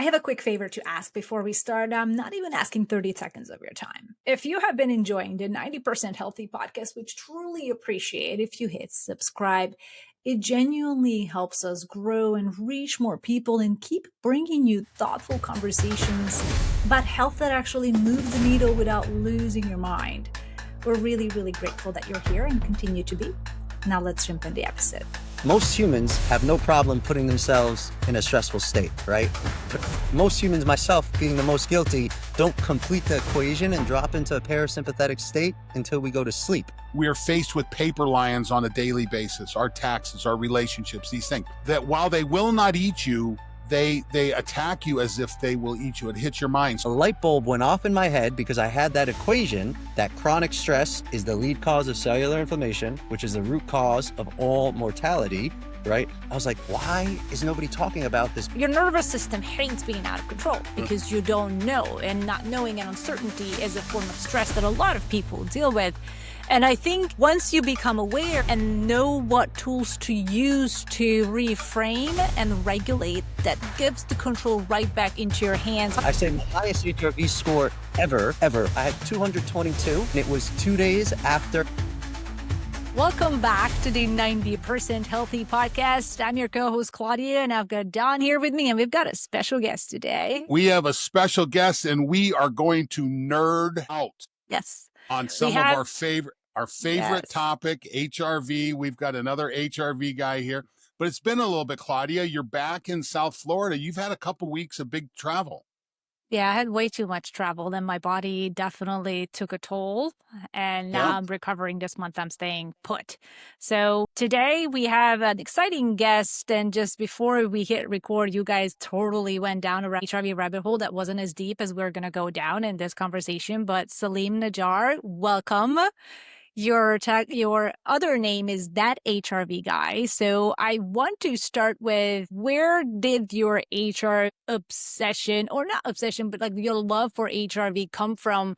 I have a quick favor to ask before we start. I'm not even asking 30 seconds of your time. If you have been enjoying the 90% Healthy podcast, which truly appreciate if you hit subscribe, it genuinely helps us grow and reach more people and keep bringing you thoughtful conversations about health that actually move the needle without losing your mind. We're really, really grateful that you're here and continue to be. Now let's jump in the episode. Most humans have no problem putting themselves in a stressful state, right? But most humans, myself being the most guilty, don't complete the equation and drop into a parasympathetic state until we go to sleep. We are faced with paper lions on a daily basis, our taxes, our relationships, these things that while they will not eat you, they attack you as if they will eat you. It hits your mind. A light bulb went off in my head because I had that equation that chronic stress is the lead cause of cellular inflammation, which is the root cause of all mortality, right? I was like, why is nobody talking about this? Your nervous system hates being out of control because you don't know, and not knowing and uncertainty is a form of stress that a lot of people deal with. And I think once you become aware and know what tools to use to reframe and regulate, that gives the control right back into your hands. I say my highest HRV score ever. I had 222, and it was 2 days after. Welcome back to the 90% Healthy podcast. I'm your co-host, Klaudia, and I've got Don here with me, and we've got a special guest today. We have a special guest, and we are going to nerd out. Yes. On some of our favorite Yes. topic, HRV. We've got another HRV guy here, but it's been a little bit, Klaudia. You're back in South Florida. You've had a couple weeks of big travel. Yeah, I had way too much travel, and my body definitely took a toll. And now I'm recovering this month. I'm staying put. So today we have an exciting guest. And just before we hit record, you guys totally went down a HRV rabbit hole that wasn't as deep as we're going to go down in this conversation. But Salim Najjar, welcome. Your other name is That HRV Guy. So I want to start with, where did your HR obsession, or not obsession, but like your love for HRV come from?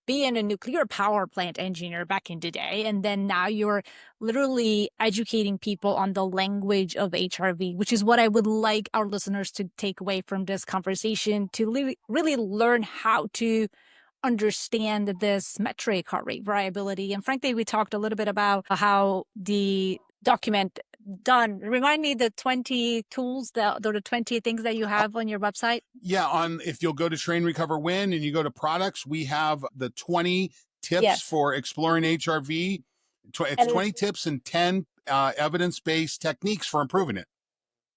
Being a nuclear power plant engineer back in the day, and then now you're literally educating people on the language of HRV, which is what I would like our listeners to take away from this conversation, to really learn how to understand this metric, heart rate variability. And frankly, we talked a little bit about how the document done. Remind me the 20 tools, the 20 things that you have on your website. Yeah, if you'll go to Train, Recover, Win, and you go to products, we have the 20 tips for exploring HRV. It's 20 tips and 10 evidence-based techniques for improving it.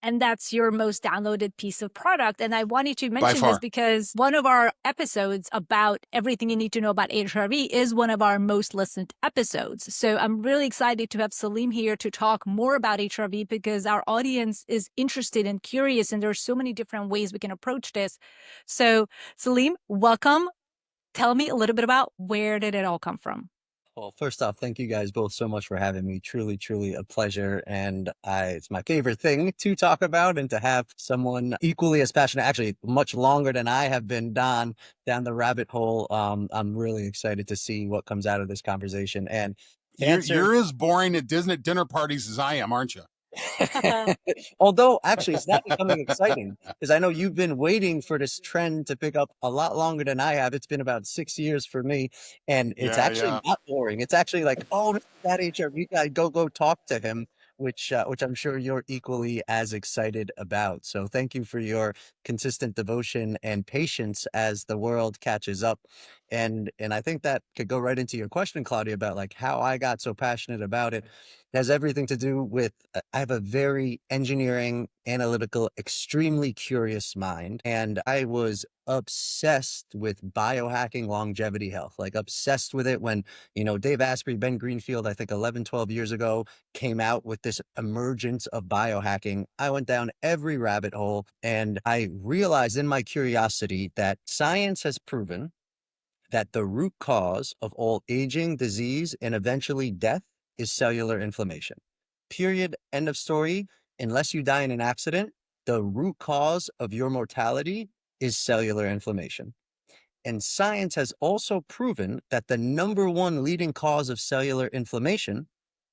And that's your most downloaded piece of product. And I wanted to mention this because one of our episodes about everything you need to know about HRV is one of our most listened episodes. So I'm really excited to have Salim here to talk more about HRV, because our audience is interested and curious, and there are so many different ways we can approach this. So Salim, welcome. Tell me a little bit about, where did it all come from? Well, first off, thank you guys both so much for having me. Truly, truly a pleasure. And it's my favorite thing to talk about, and to have someone equally as passionate, actually much longer than I have been down the rabbit hole. I'm really excited to see what comes out of this conversation. And you're as boring at Disney dinner parties as I am, aren't you? Although actually it's not becoming exciting, because I know you've been waiting for this trend to pick up a lot longer than I have. It's been about 6 years for me, and it's actually not boring. It's actually like, oh, that HRV guy, go talk to him, which I'm sure you're equally as excited about. So thank you for your consistent devotion and patience as the world catches up. And I think that could go right into your question, Klaudia, about like how I got so passionate about it. It has everything to do with, I have a very engineering, analytical, extremely curious mind. And I was obsessed with biohacking longevity health, like obsessed with it when, Dave Asprey, Ben Greenfield, I think 11, 12 years ago, came out with this emergence of biohacking. I went down every rabbit hole, and I realized in my curiosity that science has proven that the root cause of all aging, disease, and eventually death is cellular inflammation. Period. End of story. Unless you die in an accident, the root cause of your mortality is cellular inflammation. And science has also proven that the number one leading cause of cellular inflammation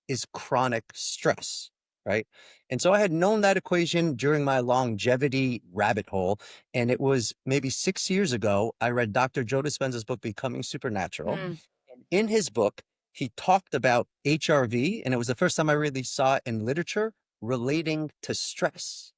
is chronic stress. right? And so I had known that equation during my longevity rabbit hole. And it was maybe 6 years ago, I read Dr. Joe Dispenza's book, Becoming Supernatural. And in his book, he talked about HRV, and it was the first time I really saw it in literature relating to stress.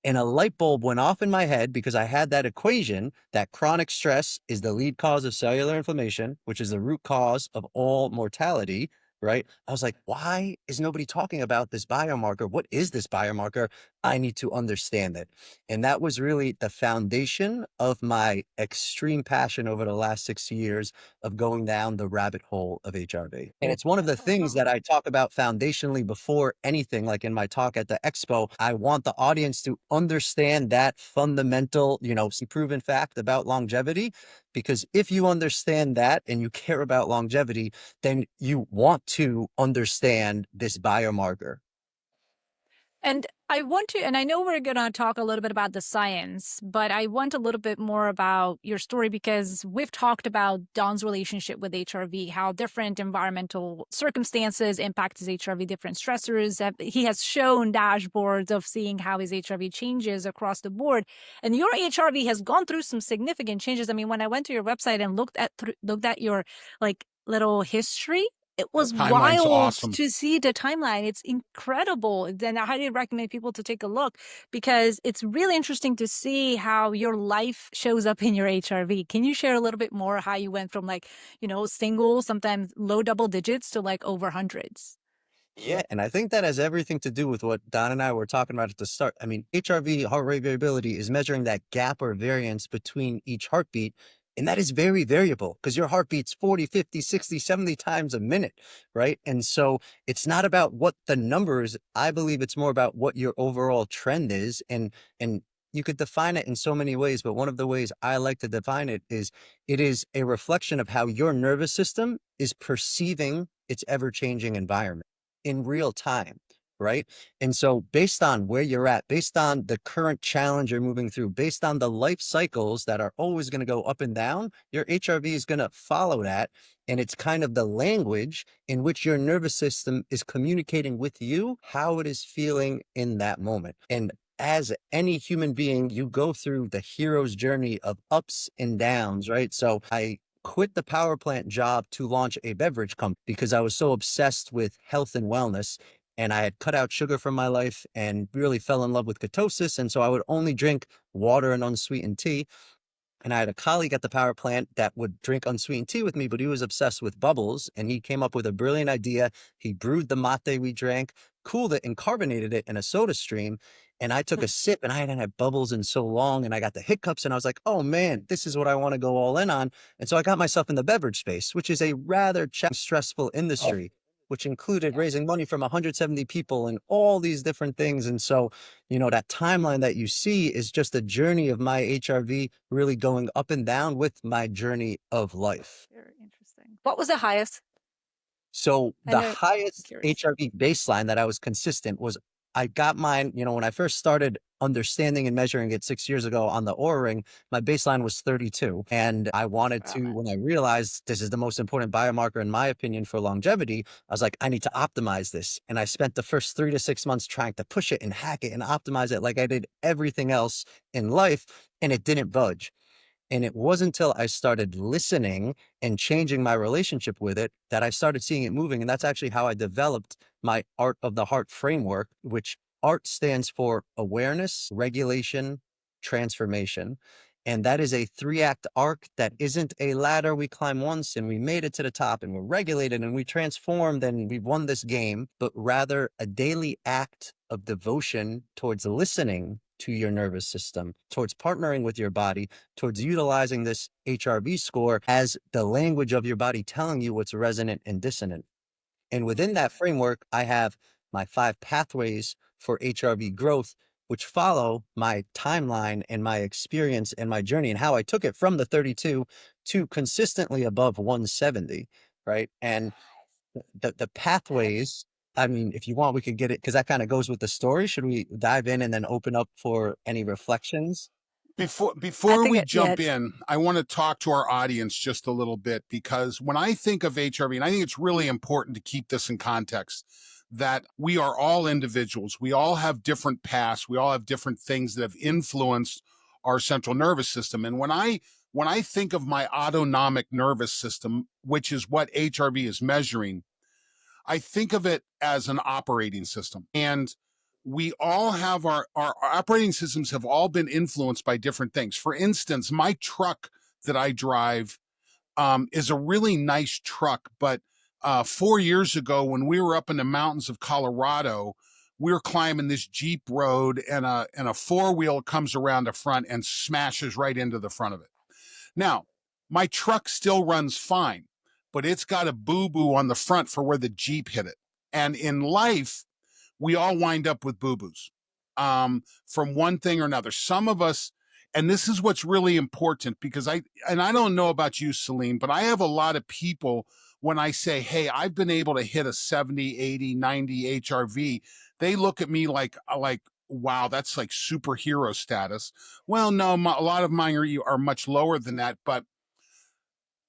And a light bulb went off in my head because I had that equation that chronic stress is the lead cause of cellular inflammation, which is the root cause of all mortality, right? I was like, why is nobody talking about this biomarker? What is this biomarker? I need to understand it. And that was really the foundation of my extreme passion over the last 6 years of going down the rabbit hole of HRV. And it's one of the things that I talk about foundationally before anything, like in my talk at the expo. I want the audience to understand that fundamental, proven fact about longevity, because if you understand that and you care about longevity, then you want to understand this biomarker. And I want to, and I know we're going to talk a little bit about the science, but I want a little bit more about your story, because we've talked about Don's relationship with HRV, how different environmental circumstances impact his HRV, different stressors. He has shown dashboards of seeing how his HRV changes across the board. And your HRV has gone through some significant changes. I mean, when I went to your website and looked at your little history, it was wild awesome to see the timeline. It's incredible. Then I highly recommend people to take a look, because it's really interesting to see how your life shows up in your HRV. Can you share a little bit more how you went from single, sometimes low double digits to over hundreds? Yeah, and I think that has everything to do with what Don and I were talking about at the start. I mean, HRV, heart rate variability, is measuring that gap or variance between each heartbeat. And that is very variable because your heart beats 40, 50, 60, 70 times a minute, right? And so it's not about what the number is. I believe it's more about what your overall trend is. And you could define it in so many ways, but one of the ways I like to define it is a reflection of how your nervous system is perceiving its ever-changing environment in real time, right? And so based on where you're at, based on the current challenge you're moving through, based on the life cycles that are always going to go up and down, your HRV is going to follow that. And it's kind of the language in which your nervous system is communicating with you, how it is feeling in that moment. And as any human being, you go through the hero's journey of ups and downs, right? So I quit the power plant job to launch a beverage company because I was so obsessed with health and wellness. And I had cut out sugar from my life and really fell in love with ketosis. And so I would only drink water and unsweetened tea. And I had a colleague at the power plant that would drink unsweetened tea with me, but he was obsessed with bubbles. And he came up with a brilliant idea. He brewed the mate we drank, cooled it, and carbonated it in a soda stream. And I took a sip, and I hadn't had bubbles in so long, and I got the hiccups, and I was like, oh man, this is what I want to go all in on. And so I got myself in the beverage space, which is a rather stressful industry, which included raising money from 170 people and all these different things. And so, that timeline that you see is just a journey of my HRV really going up and down with my journey of life. Very interesting. What was the highest? So the highest HRV baseline that I was consistent was, I got mine, when I first started understanding and measuring it 6 years ago on the Oura Ring, my baseline was 32. And I wanted to, when I realized this is the most important biomarker, in my opinion, for longevity, I was like, I need to optimize this. And I spent the first 3 to 6 months trying to push it and hack it and optimize it like I did everything else in life. And it didn't budge. And it wasn't until I started listening and changing my relationship with it that I started seeing it moving. And that's actually how I developed my Art of the Heart framework, which ART stands for awareness, regulation, transformation. And that is a 3-act arc that isn't a ladder we climb once and we made it to the top and we're regulated and we transformed and we've won this game, but rather a daily act of devotion towards listening to your nervous system, towards partnering with your body, towards utilizing this HRV score as the language of your body telling you what's resonant and dissonant. And within that framework, I have my 5 pathways for HRV growth, which follow my timeline and my experience and my journey and how I took it from the 32 to consistently above 170, right? And the pathways, I mean, if you want, we could get it because that kind of goes with the story. Should we dive in and then open up for any reflections? Before we jump in, I want to talk to our audience just a little bit, because when I think of HRV, and I think it's really important to keep this in context, that we are all individuals. We all have different pasts. We all have different things that have influenced our central nervous system. And when I think of my autonomic nervous system, which is what HRV is measuring, I think of it as an operating system. And we all have our operating systems have all been influenced by different things. For instance, my truck that I drive is a really nice truck, but 4 years ago, when we were up in the mountains of Colorado, we were climbing this Jeep road, and a four-wheel comes around the front and smashes right into the front of it. Now, my truck still runs fine, but it's got a boo-boo on the front for where the Jeep hit it. And in life, we all wind up with boo-boos from one thing or another. Some of us, and this is what's really important, because I don't know about you, Salim, but I have a lot of people when I say, hey, I've been able to hit a 70, 80, 90 HRV, they look at me like, wow, that's like superhero status. Well, no, a lot of mine are much lower than that, but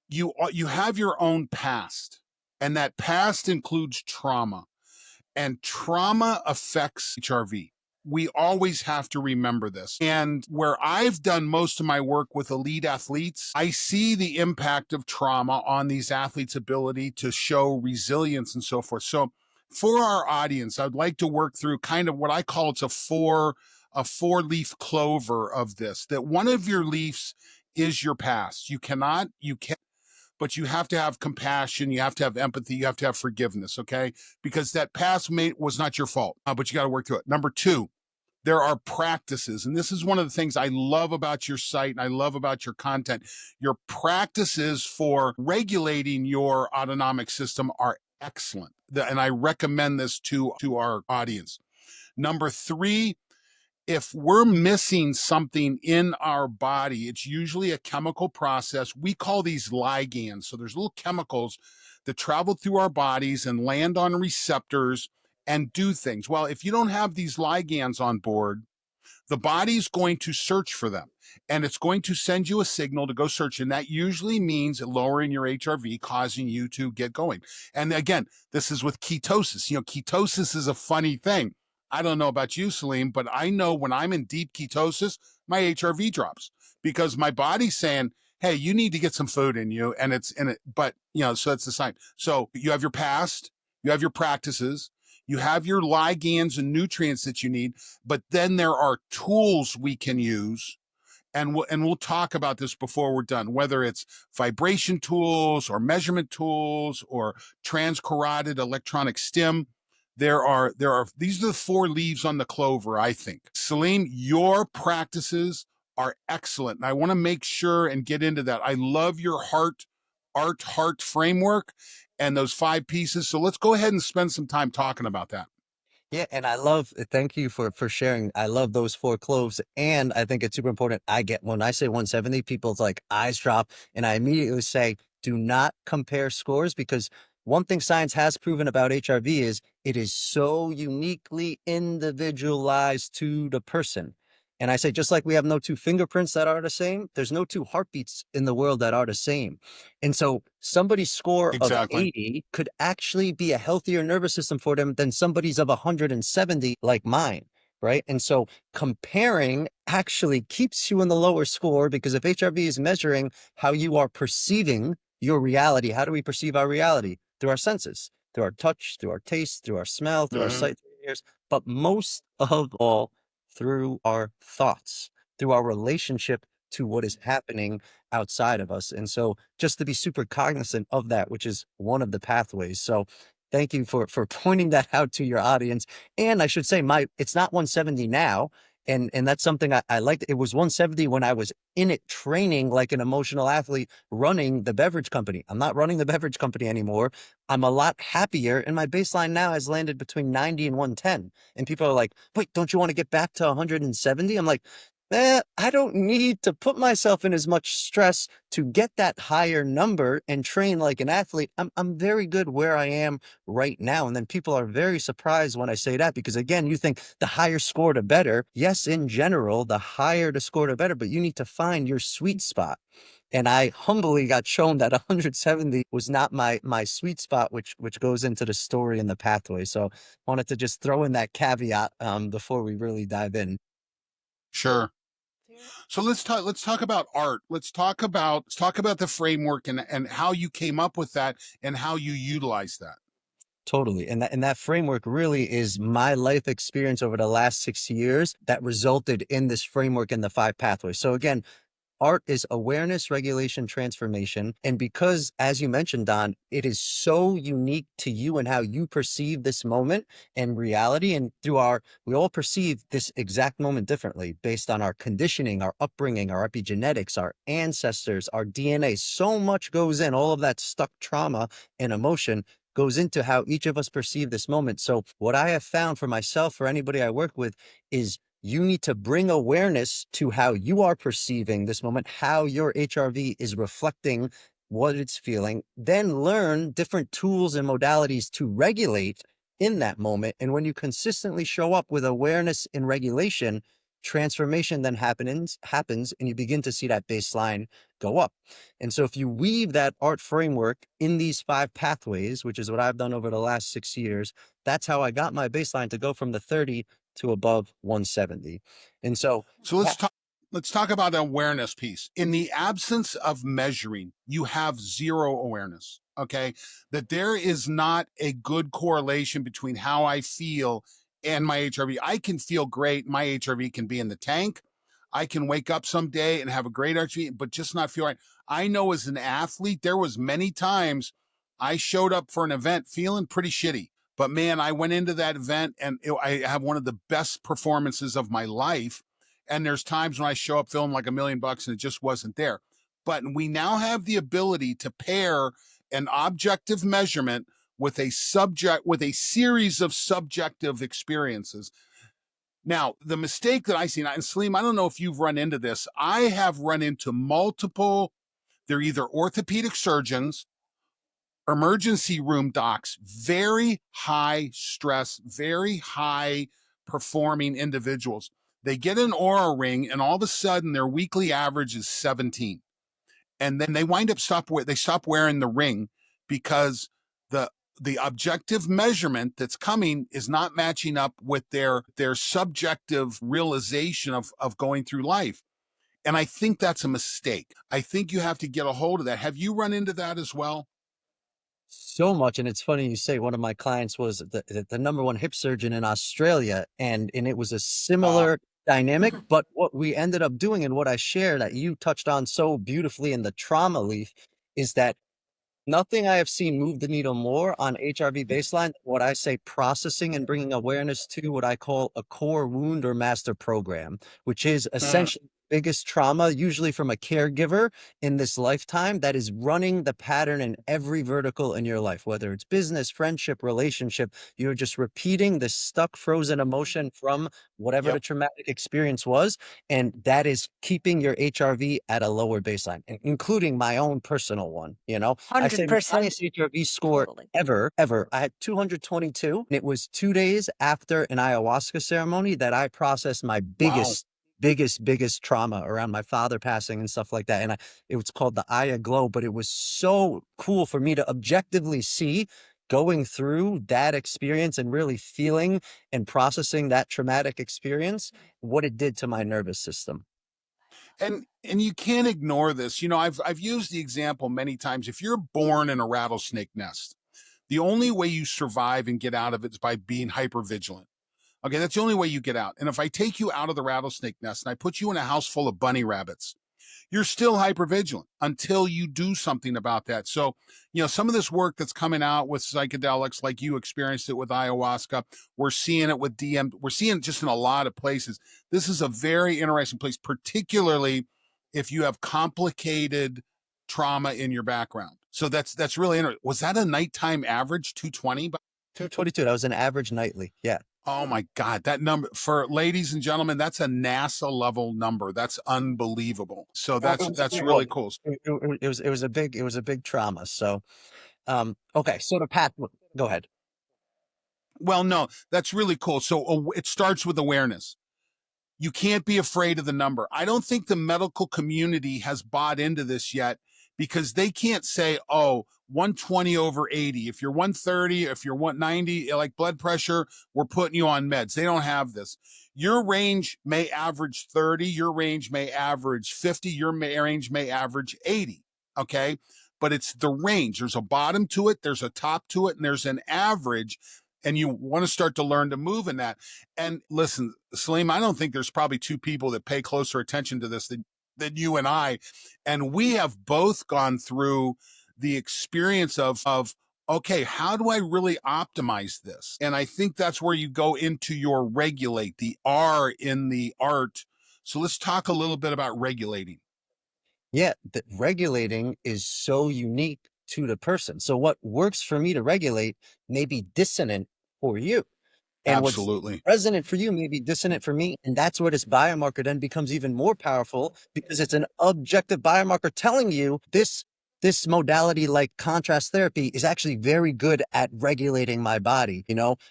you have your own past, and that past includes trauma, and trauma affects HRV. We always have to remember this. And where I've done most of my work with elite athletes, I see the impact of trauma on these athletes' ability to show resilience and so forth. So for our audience, I'd like to work through kind of what I call it's a four-leaf clover of this, that one of your leaves is your past. You can, but you have to have compassion, you have to have empathy, you have to have forgiveness, okay? Because that past was not your fault, but you got to work through it. Number two, there are practices, and this is one of the things I love about your site and I love about your content. Your practices for regulating your autonomic system are excellent, and I recommend this to our audience. Number three, if we're missing something in our body, it's usually a chemical process. We call these ligands. So there's little chemicals that travel through our bodies and land on receptors and do things. Well, if you don't have these ligands on board, the body's going to search for them, and it's going to send you a signal to go search. And that usually means lowering your HRV, causing you to get going. And again, this is with ketosis. Ketosis is a funny thing. I don't know about you, Salim, but I know when I'm in deep ketosis, my HRV drops because my body's saying, hey, you need to get some food in you. And it's in it. But, so that's the sign. So you have your past, you have your practices, you have your ligands and nutrients that you need, but then there are tools we can use. And we'll talk about this before we're done, whether it's vibration tools or measurement tools or transcarotid electronic stim. These are the four leaves on the clover, I think. Salim, your practices are excellent. And I want to make sure and get into that. I love your heart framework and those 5 pieces. So let's go ahead and spend some time talking about that. Yeah, and thank you for sharing. I love those 4 cloves, and I think it's super important. When I say 170, people's like eyes drop, and I immediately say, do not compare scores, because one thing science has proven about HRV is it is so uniquely individualized to the person. And I say, just like we have no 2 fingerprints that are the same, there's no 2 heartbeats in the world that are the same. And so somebody's score of 80 could actually be a healthier nervous system for them than somebody's of 170 like mine, right? And so comparing actually keeps you in the lower score, because if HRV is measuring how you are perceiving your reality, how do we perceive our reality? Through our senses, through our touch, through our taste, through our smell, through our sight, through our ears, but most of all, through our thoughts, through our relationship to what is happening outside of us. And so just to be super cognizant of that, which is one of the pathways. So thank you for pointing that out to your audience. And I should say it's not 170 now. And that's something I liked. It was 170 when I was in it training like an emotional athlete running the beverage company. I'm not running the beverage company anymore. I'm a lot happier. And my baseline now has landed between 90 and 110. And people are like, wait, don't you want to get back to 170? I'm like, I don't need to put myself in as much stress to get that higher number and train like an athlete. I'm very good where I am right now. And then people are very surprised when I say that, because again, you think the higher score the better. Yes, in general, the higher the score the better, but you need to find your sweet spot. And I humbly got shown that 170 was not my sweet spot, which goes into the story and the pathway. So wanted to just throw in that caveat before we really dive in. Sure. So let's talk about art. Let's talk about the framework and how you came up with that and how you utilize that. Totally. And that framework really is my life experience over the last 6 years that resulted in this framework and the 5 pathways. So again, art is awareness, regulation, transformation. And because, as you mentioned, Don, it is so unique to you and how you perceive this moment and reality. And we all perceive this exact moment differently based on our conditioning, our upbringing, our epigenetics, our ancestors, our DNA. So much goes in, all of that stuck trauma and emotion goes into how each of us perceive this moment. So what I have found for myself, for anybody I work with, is you need to bring awareness to how you are perceiving this moment, how your HRV is reflecting what it's feeling, then learn different tools and modalities to regulate in that moment. And when you consistently show up with awareness and regulation, transformation then happens, and you begin to see that baseline go up. And so if you weave that art framework in these 5 pathways, which is what I've done over the last 6 years, that's how I got my baseline to go from the 30 to above 170. And so let's talk about the awareness piece. In the absence of measuring, you have zero awareness. Okay, that there is not a good correlation between how I feel and my HRV. I can feel great, my HRV can be in the tank. I can wake up someday and have a great HRV, but just not feel right. I know as an athlete, there was many times I showed up for an event feeling pretty shitty. But man, I went into that event and I have one of the best performances of my life. And there's times when I show up feeling like $1 million and it just wasn't there. But we now have the ability to pair an objective measurement with a series of subjective experiences. Now, the mistake that I see, and Salim, I don't know if you've run into this. I have run into multiple, they're either orthopedic surgeons, emergency room docs, very high stress, very high performing individuals. They get an Oura ring and all of a sudden their weekly average is 17. And then they wind up stop wearing the ring because the objective measurement that's coming is not matching up with their subjective realization of going through life. And I think that's a mistake. I think you have to get a hold of that. Have you run into that as well? So much. And it's funny you say one of my clients was the number 1 hip surgeon in Australia, and it was a similar dynamic. But what we ended up doing, and what I share that you touched on so beautifully in the trauma leaf, is that nothing I have seen move the needle more on HRV baseline, what I say processing and bringing awareness to what I call a core wound or master program, which is essentially biggest trauma, usually from a caregiver in this lifetime, that is running the pattern in every vertical in your life, whether it's business, friendship, relationship. You're just repeating the stuck, frozen emotion from whatever the traumatic experience was. And that is keeping your HRV at a lower baseline, including my own personal one. 100%. I say my highest HRV score ever. I had 222. And it was 2 days after an ayahuasca ceremony that I processed my biggest trauma around my father passing and stuff like that. And it was called the Aya Glow, but it was so cool for me to objectively see going through that experience and really feeling and processing that traumatic experience, what it did to my nervous system. And you can't ignore this. I've used the example many times. If you're born in a rattlesnake nest, the only way you survive and get out of it is by being hyper vigilant. Okay, that's the only way you get out. And if I take you out of the rattlesnake nest and I put you in a house full of bunny rabbits, you're still hypervigilant until you do something about that. So, some of this work that's coming out with psychedelics, like you experienced it with ayahuasca, we're seeing it with DM, we're seeing it just in a lot of places. This is a very interesting place, particularly if you have complicated trauma in your background. So that's really interesting. Was that a nighttime average, 220? 222, that was an average nightly. Yeah. Oh my God, that number, for ladies and gentlemen, that's a NASA level number. That's unbelievable. So that's really cool. It was a big trauma. So, okay. So the path, go ahead. Well, no, that's really cool. So it starts with awareness. You can't be afraid of the number. I don't think the medical community has bought into this yet, because they can't say, oh, 120 over 80. If you're 130, if you're 190, like blood pressure, we're putting you on meds. They don't have this. Your range may average 30, your range may average 50, your range may average 80. Okay. But it's the range. There's a bottom to it, there's a top to it, and there's an average. And you want to start to learn to move in that. And listen, Salim, I don't think there's probably two people that pay closer attention to this than you and I. And we have both gone through the experience of, okay, how do I really optimize this? And I think that's where you go into your regulate, the R in the art. So let's talk a little bit about regulating. Yeah, the regulating is so unique to the person. So what works for me to regulate may be dissonant for you. And Absolutely. What's resonant for you may be dissonant for me. And that's where this biomarker then becomes even more powerful, because it's an objective biomarker telling you this modality, like contrast therapy, is actually very good at regulating my body,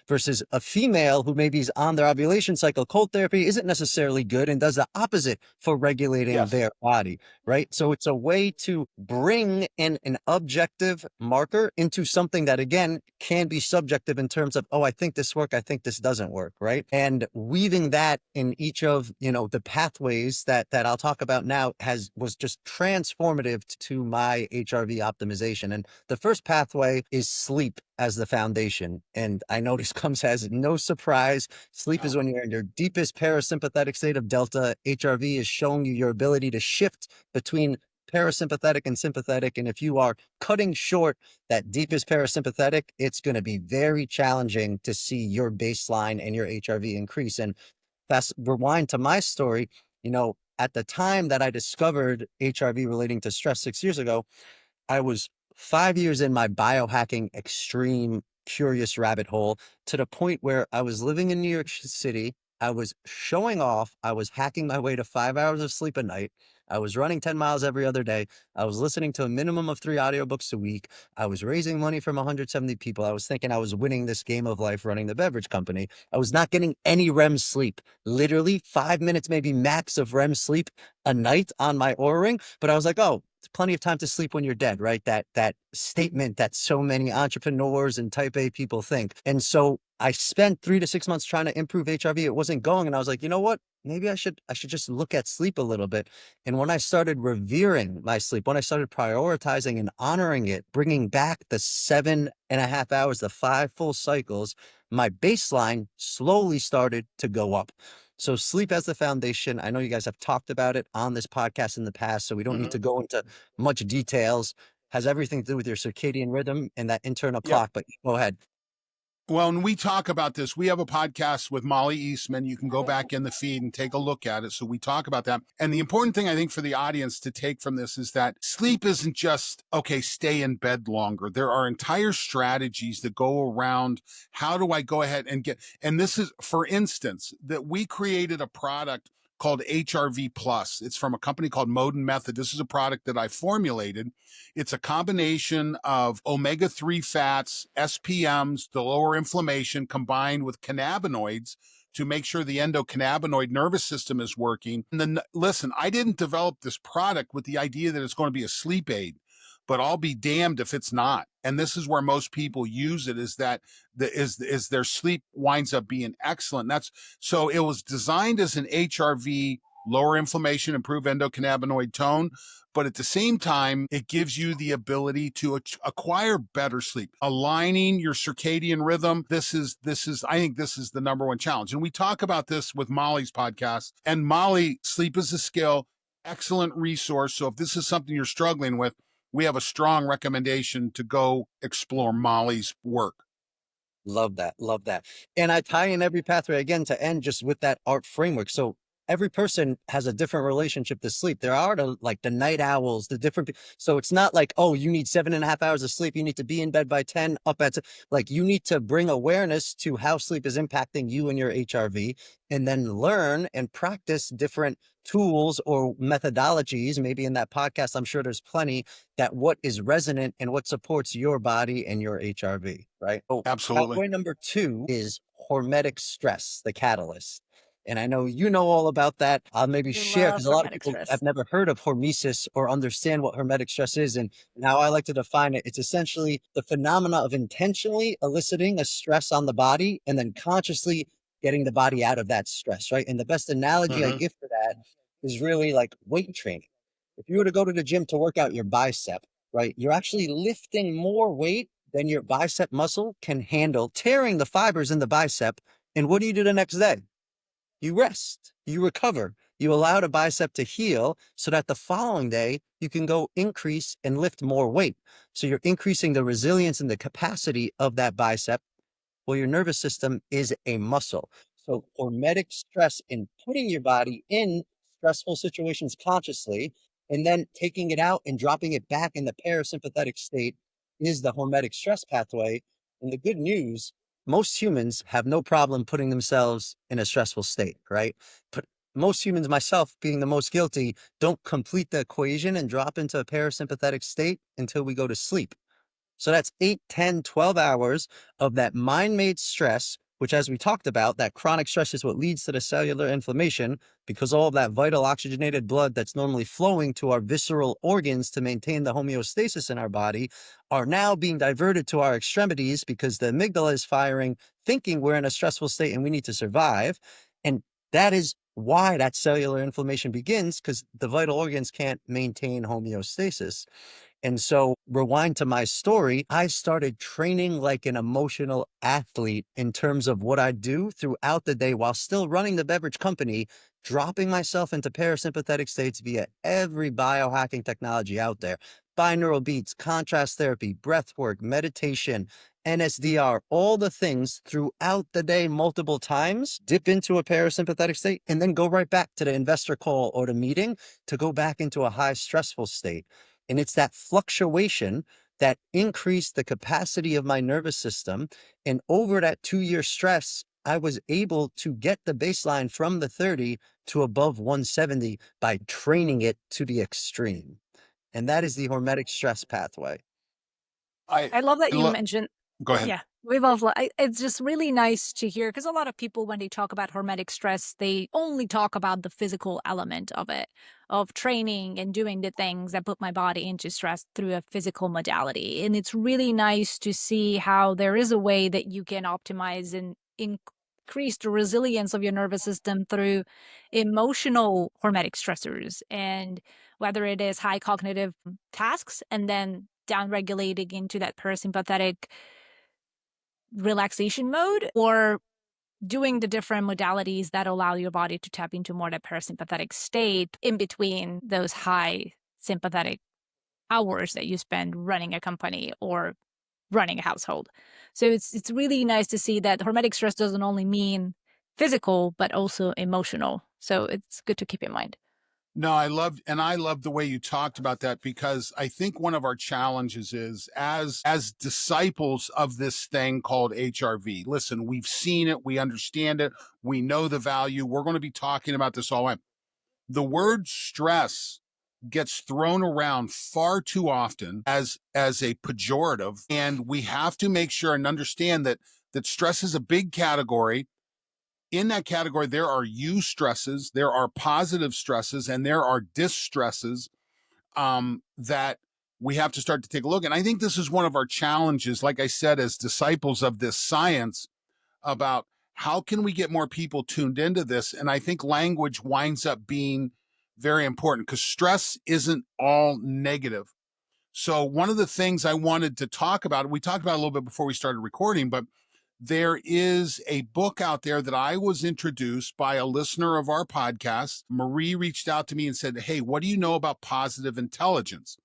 versus a female who maybe is on their ovulation cycle. Cold therapy isn't necessarily good and does the opposite for regulating their body, right? So it's a way to bring in an objective marker into something that, again, can be subjective in terms of, oh, I think this works, I think this doesn't work, right? And weaving that in each of, the pathways that I'll talk about now was just transformative to my HRV optimization. And the first pathway is sleep as the foundation. And I know this comes as no surprise. Sleep is when you're in your deepest parasympathetic state of delta. HRV is showing you your ability to shift between parasympathetic and sympathetic. And if you are cutting short that deepest parasympathetic, it's going to be very challenging to see your baseline and your HRV increase. And fast rewind to my story, at the time that I discovered HRV relating to stress 6 years ago, I was 5 years in my biohacking extreme curious rabbit hole, to the point where I was living in New York City. I was showing off. I was hacking my way to 5 hours of sleep a night. I was running 10 miles every other day. I was listening to a minimum of 3 audiobooks a week. I was raising money from 170 people. I was thinking I was winning this game of life running the beverage company. I was not getting any REM sleep, literally 5 minutes, maybe max of REM sleep a night on my Oura Ring. But I was like, oh, plenty of time to sleep when you're dead, right? That statement that so many entrepreneurs and type A people think. And so I spent 3 to 6 months trying to improve HRV. It wasn't going. And I was like, you know what? Maybe I should just look at sleep a little bit. And when I started revering my sleep, when I started prioritizing and honoring it, bringing back the 7.5 hours, the 5 full cycles, my baseline slowly started to go up. So sleep as the foundation. I know you guys have talked about it on this podcast in the past, so we don't need to go into much details. Has everything to do with your circadian rhythm and that internal clock, but go ahead. Well, when we talk about this, we have a podcast with Molly Eastman. You can go back in the feed and take a look at it. So we talk about that. And the important thing I think for the audience to take from this is that sleep isn't just, okay, stay in bed longer. There are entire strategies that go around how do I go ahead and and this is, for instance, that we created a product called HRV Plus. It's from a company called Mode and Method. This is a product that I formulated. It's a combination of omega-3 fats, SPMs, to lower inflammation, combined with cannabinoids to make sure the endocannabinoid nervous system is working. And then, listen, I didn't develop this product with the idea that it's going to be a sleep aid, but I'll be damned if it's not. And this is where most people use it, is that is their sleep winds up being excellent. So it was designed as an HRV, lower inflammation, improve endocannabinoid tone. But at the same time, it gives you the ability to acquire better sleep, aligning your circadian rhythm. I think this is the number one challenge. And we talk about this with Molly's podcast. And Molly, Sleep is a Skill, excellent resource. So if this is something you're struggling with, we have a strong recommendation to go explore Molly's work. Love that. Love that. And I tie in every pathway again to end just with that art framework. So every person has a different relationship to sleep. There are the night owls, the different, so it's not like, oh, you need 7.5 hours of sleep. You need to be in bed by 10, up at, like, you need to bring awareness to how sleep is impacting you and your HRV, and then learn and practice different tools or methodologies. Maybe in that podcast, I'm sure there's plenty that what is resonant and what supports your body and your HRV, right? So Absolutely. pathway number 2 is hormetic stress, the catalyst. And I know you know all about that. I'll maybe share, because a lot of people have never heard of hormesis or understand what hormetic stress is. And how I like to define it, it's essentially the phenomena of intentionally eliciting a stress on the body and then consciously getting the body out of that stress, right? And the best analogy I give for that is really like weight training. If you were to go to the gym to work out your bicep, right, you're actually lifting more weight than your bicep muscle can handle, tearing the fibers in the bicep. And what do you do the next day? You rest, you recover, you allow the bicep to heal so that the following day you can go increase and lift more weight. So you're increasing the resilience and the capacity of that bicep. Well, your nervous system is a muscle. So hormetic stress in putting your body in stressful situations consciously and then taking it out and dropping it back in the parasympathetic state is the hormetic stress pathway. And the good news, most humans have no problem putting themselves in a stressful state, right? But most humans, myself being the most guilty, don't complete the equation and drop into a parasympathetic state until we go to sleep. So that's 8, 10, 12 hours of that mind-made stress, which, as we talked about, that chronic stress is what leads to the cellular inflammation, because all of that vital oxygenated blood that's normally flowing to our visceral organs to maintain the homeostasis in our body are now being diverted to our extremities because the amygdala is firing, thinking we're in a stressful state and we need to survive. And that is why that cellular inflammation begins, because the vital organs can't maintain homeostasis. And so, rewind to my story, I started training like an emotional athlete in terms of what I do throughout the day while still running the beverage company, dropping myself into parasympathetic states via every biohacking technology out there. Binaural beats, contrast therapy, breath work, meditation, NSDR, all the things throughout the day multiple times, dip into a parasympathetic state, and then go right back to the investor call or the meeting to go back into a high stressful state. And it's that fluctuation that increased the capacity of my nervous system. And over that 2-year stress, I was able to get the baseline from the 30 to above 170 by training it to the extreme. And that is the hormetic stress pathway. I love that you mentioned. Go ahead. Yeah, we both. It's just really nice to hear, because a lot of people, when they talk about hormetic stress, they only talk about the physical element of it, of training and doing the things that put my body into stress through a physical modality. And it's really nice to see how there is a way that you can optimize and increase the resilience of your nervous system through emotional hormetic stressors. And whether it is high cognitive tasks and then downregulating into that parasympathetic relaxation mode, or doing the different modalities that allow your body to tap into more that parasympathetic state in between those high sympathetic hours that you spend running a company or running a household. So it's really nice to see that hormetic stress doesn't only mean physical, but also emotional. So it's good to keep in mind. No, I love the way you talked about that, because I think one of our challenges is as disciples of this thing called HRV. Listen, we've seen it, we understand it, we know the value. We're going to be talking about this all the time. The word stress gets thrown around far too often as a pejorative, and we have to make sure and understand that stress is a big category. In that category, there are eustresses, there are positive stresses, and there are distresses that we have to start to take a look. And I think this is one of our challenges, like I said, as disciples of this science, about how can we get more people tuned into this. And I think language winds up being very important, because stress isn't all negative. So one of the things I wanted to talk about, we talked about a little bit before we started recording, but there is a book out there that I was introduced by a listener of our podcast. Marie reached out to me and said, hey, what do you know about positive intelligence?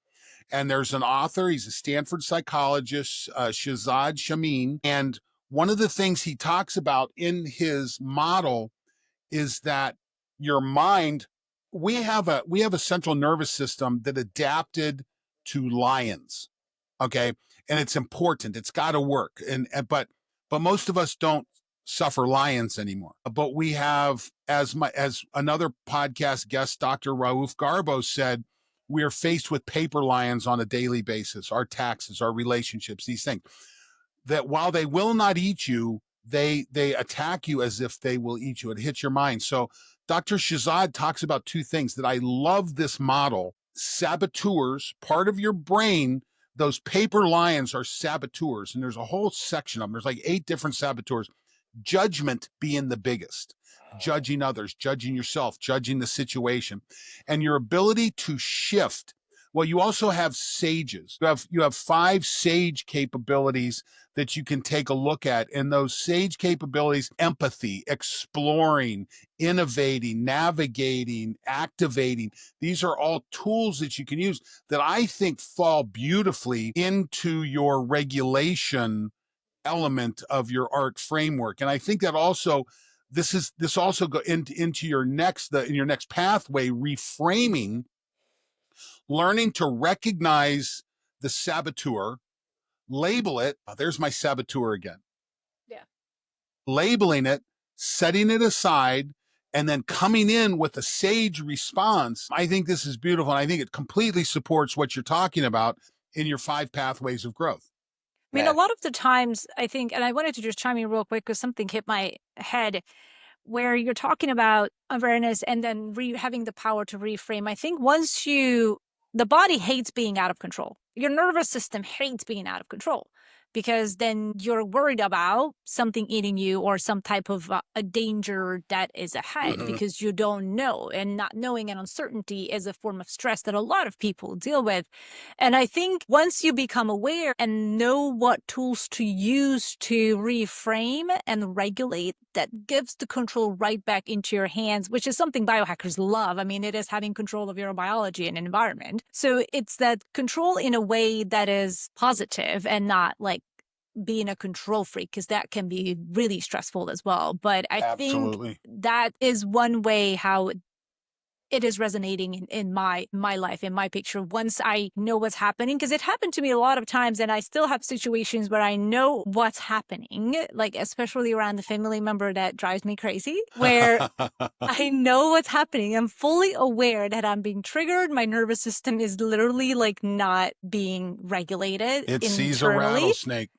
And there's an author, he's a Stanford psychologist, Shazad Shamin. And one of the things he talks about in his model is that your mind, we have a central nervous system that adapted to lions. Okay. And it's important. It's got to work. But most of us don't suffer lions anymore. But we have, as another podcast guest, Dr. Raouf Garbo said, we are faced with paper lions on a daily basis, our taxes, our relationships, these things that while they will not eat you, they attack you as if they will eat you. It hits your mind. So Dr. Shahzad talks about two things that I love this model. Saboteurs, part of your brain, those paper lions are saboteurs. And there's a whole section of them. There's like 8 different saboteurs. Judgment being the biggest. Judging others, judging yourself, judging the situation. And your ability to shift. Well, you also have sages. You have 5 sage capabilities that you can take a look at. And those sage capabilities, empathy, exploring, innovating, navigating, activating, these are all tools that you can use that I think fall beautifully into your regulation element of your ARC framework. And I think that also, this also go into your next pathway, reframing, learning to recognize the saboteur, label it. Oh, there's my saboteur again. Yeah. Labeling it, setting it aside, and then coming in with a sage response. I think this is beautiful. And I think it completely supports what you're talking about in your 5 pathways of growth. I mean, a lot of the times I think, and I wanted to just chime in real quick because something hit my head where you're talking about awareness and then having the power to reframe. I think once the body hates being out of control. Your nervous system hates being out of control because then you're worried about something eating you or some type of a danger that is ahead because you don't know. And not knowing and uncertainty is a form of stress that a lot of people deal with. And I think once you become aware and know what tools to use to reframe and regulate, that gives the control right back into your hands, which is something biohackers love. I mean, it is having control of your biology and environment. So it's that control in a way that is positive and not like being a control freak, because that can be really stressful as well. But I think that is one way how it is resonating in my life, in my picture, once I know what's happening, because it happened to me a lot of times, and I still have situations where I know what's happening, like especially around the family member that drives me crazy, where I know what's happening. I'm fully aware that I'm being triggered. My nervous system is literally like not being regulated It internally. sees a rattlesnake.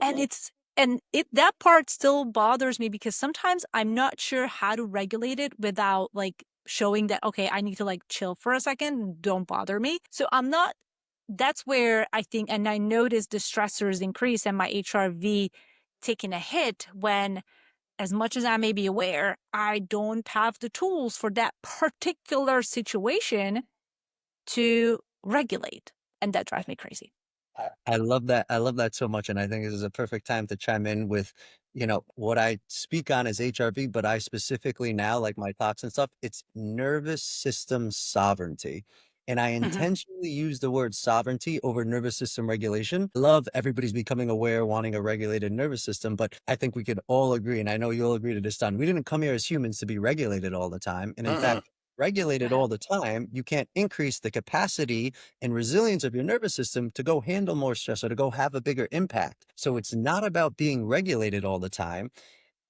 And that part still bothers me because sometimes I'm not sure how to regulate it without like showing that, okay, I need to like chill for a second. Don't bother me. So that's where I think, and I noticed the stressors increase and my HRV taking a hit when, as much as I may be aware, I don't have the tools for that particular situation to regulate. And that drives me crazy. I love that. I love that so much. And I think this is a perfect time to chime in with, what I speak on is HRV, but I specifically now, like my thoughts and stuff, it's nervous system sovereignty. And I intentionally use the word sovereignty over nervous system regulation. I love everybody's becoming aware, wanting a regulated nervous system, but I think we could all agree, and I know you'll agree to this, Don, we didn't come here as humans to be regulated all the time. And in fact, regulated all the time, you can't increase the capacity and resilience of your nervous system to go handle more stress or to go have a bigger impact. So it's not about being regulated all the time.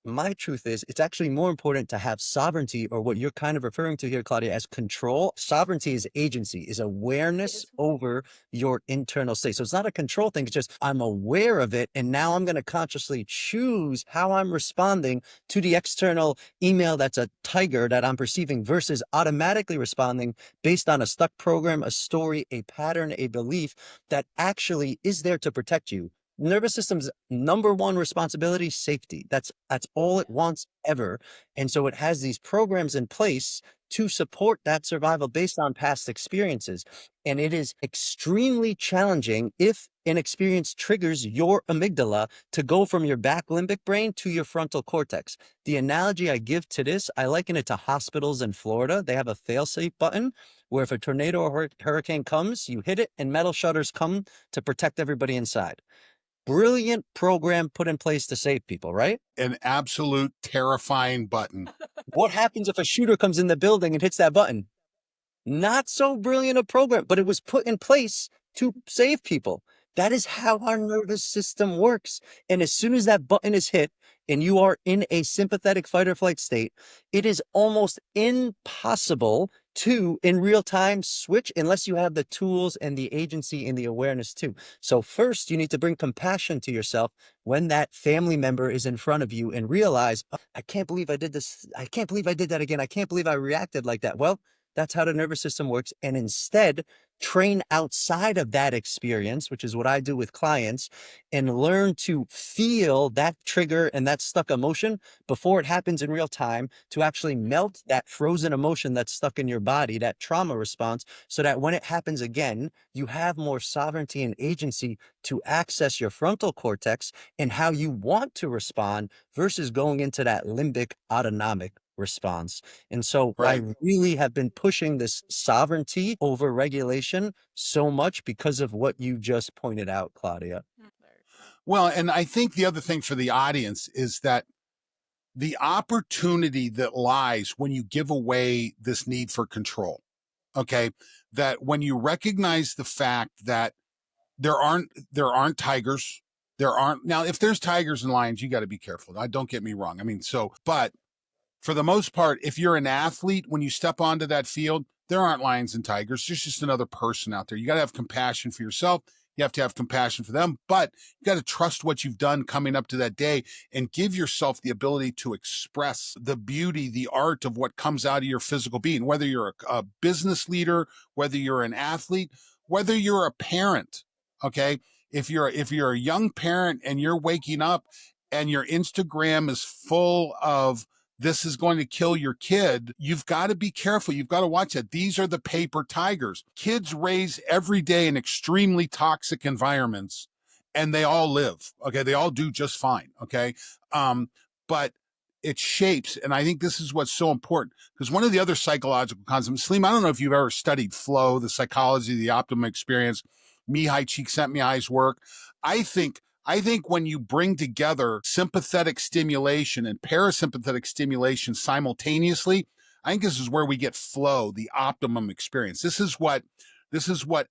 My truth is, it's actually more important to have sovereignty, or what you're kind of referring to here, Klaudia, as control. Sovereignty is agency, is awareness over your internal state. So it's not a control thing. It's just I'm aware of it. And now I'm going to consciously choose how I'm responding to the external email that's a tiger that I'm perceiving versus automatically responding based on a stuck program, a story, a pattern, a belief that actually is there to protect you. Nervous system's number one responsibility, safety. That's all it wants ever. And so it has these programs in place to support that survival based on past experiences. And it is extremely challenging if an experience triggers your amygdala to go from your back limbic brain to your frontal cortex. The analogy I give to this, I liken it to hospitals in Florida. They have a fail-safe button where if a tornado or hurricane comes, you hit it and metal shutters come to protect everybody inside. brilliant program put in place to save people, right? An absolute terrifying button. What happens if a shooter comes in the building and hits that button? Not so brilliant a program, but it was put in place to save people. That is how our nervous system works. And as soon as that button is hit and you are in a sympathetic fight or flight state, it is almost impossible to, in real time, switch unless you have the tools and the agency and the awareness too. So first, you need to bring compassion to yourself when that family member is in front of you and realize, oh, I can't believe I did this. I can't believe I did that again. I can't believe I reacted like that. Well, that's how the nervous system works. And instead, train outside of that experience, which is what I do with clients, and learn to feel that trigger and that stuck emotion before it happens in real time, to actually melt that frozen emotion that's stuck in your body, that trauma response, so that when it happens again, you have more sovereignty and agency to access your frontal cortex and how you want to respond versus going into that limbic autonomic response. And so I really have been pushing this sovereignty over regulation so much because of what you just pointed out, Klaudia. Well, and I think the other thing for the audience is that the opportunity that lies when you give away this need for control, okay, that when you recognize the fact that there aren't tigers, now if there's tigers and lions, you got to be careful. Don't get me wrong. I mean, but for the most part, if you're an athlete, when you step onto that field, there aren't lions and tigers. There's just another person out there. You got to have compassion for yourself. You have to have compassion for them, but you got to trust what you've done coming up to that day and give yourself the ability to express the beauty, the art of what comes out of your physical being, whether you're a business leader, whether you're an athlete, whether you're a parent. Okay. If you're a young parent and you're waking up and your Instagram is full of this is going to kill your kid, you've got to be careful. You've got to watch it. These are the paper tigers. Kids raise every day in extremely toxic environments and they all live. Okay. They all do just fine. Okay. But it shapes. And I think this is what's so important, because one of the other psychological concepts, Salim, I don't know if you've ever studied flow, the psychology of the optimum experience, Mihai Csikszentmihalyi's work. I think when you bring together sympathetic stimulation and parasympathetic stimulation simultaneously, I think this is where we get flow, the optimum experience. This is what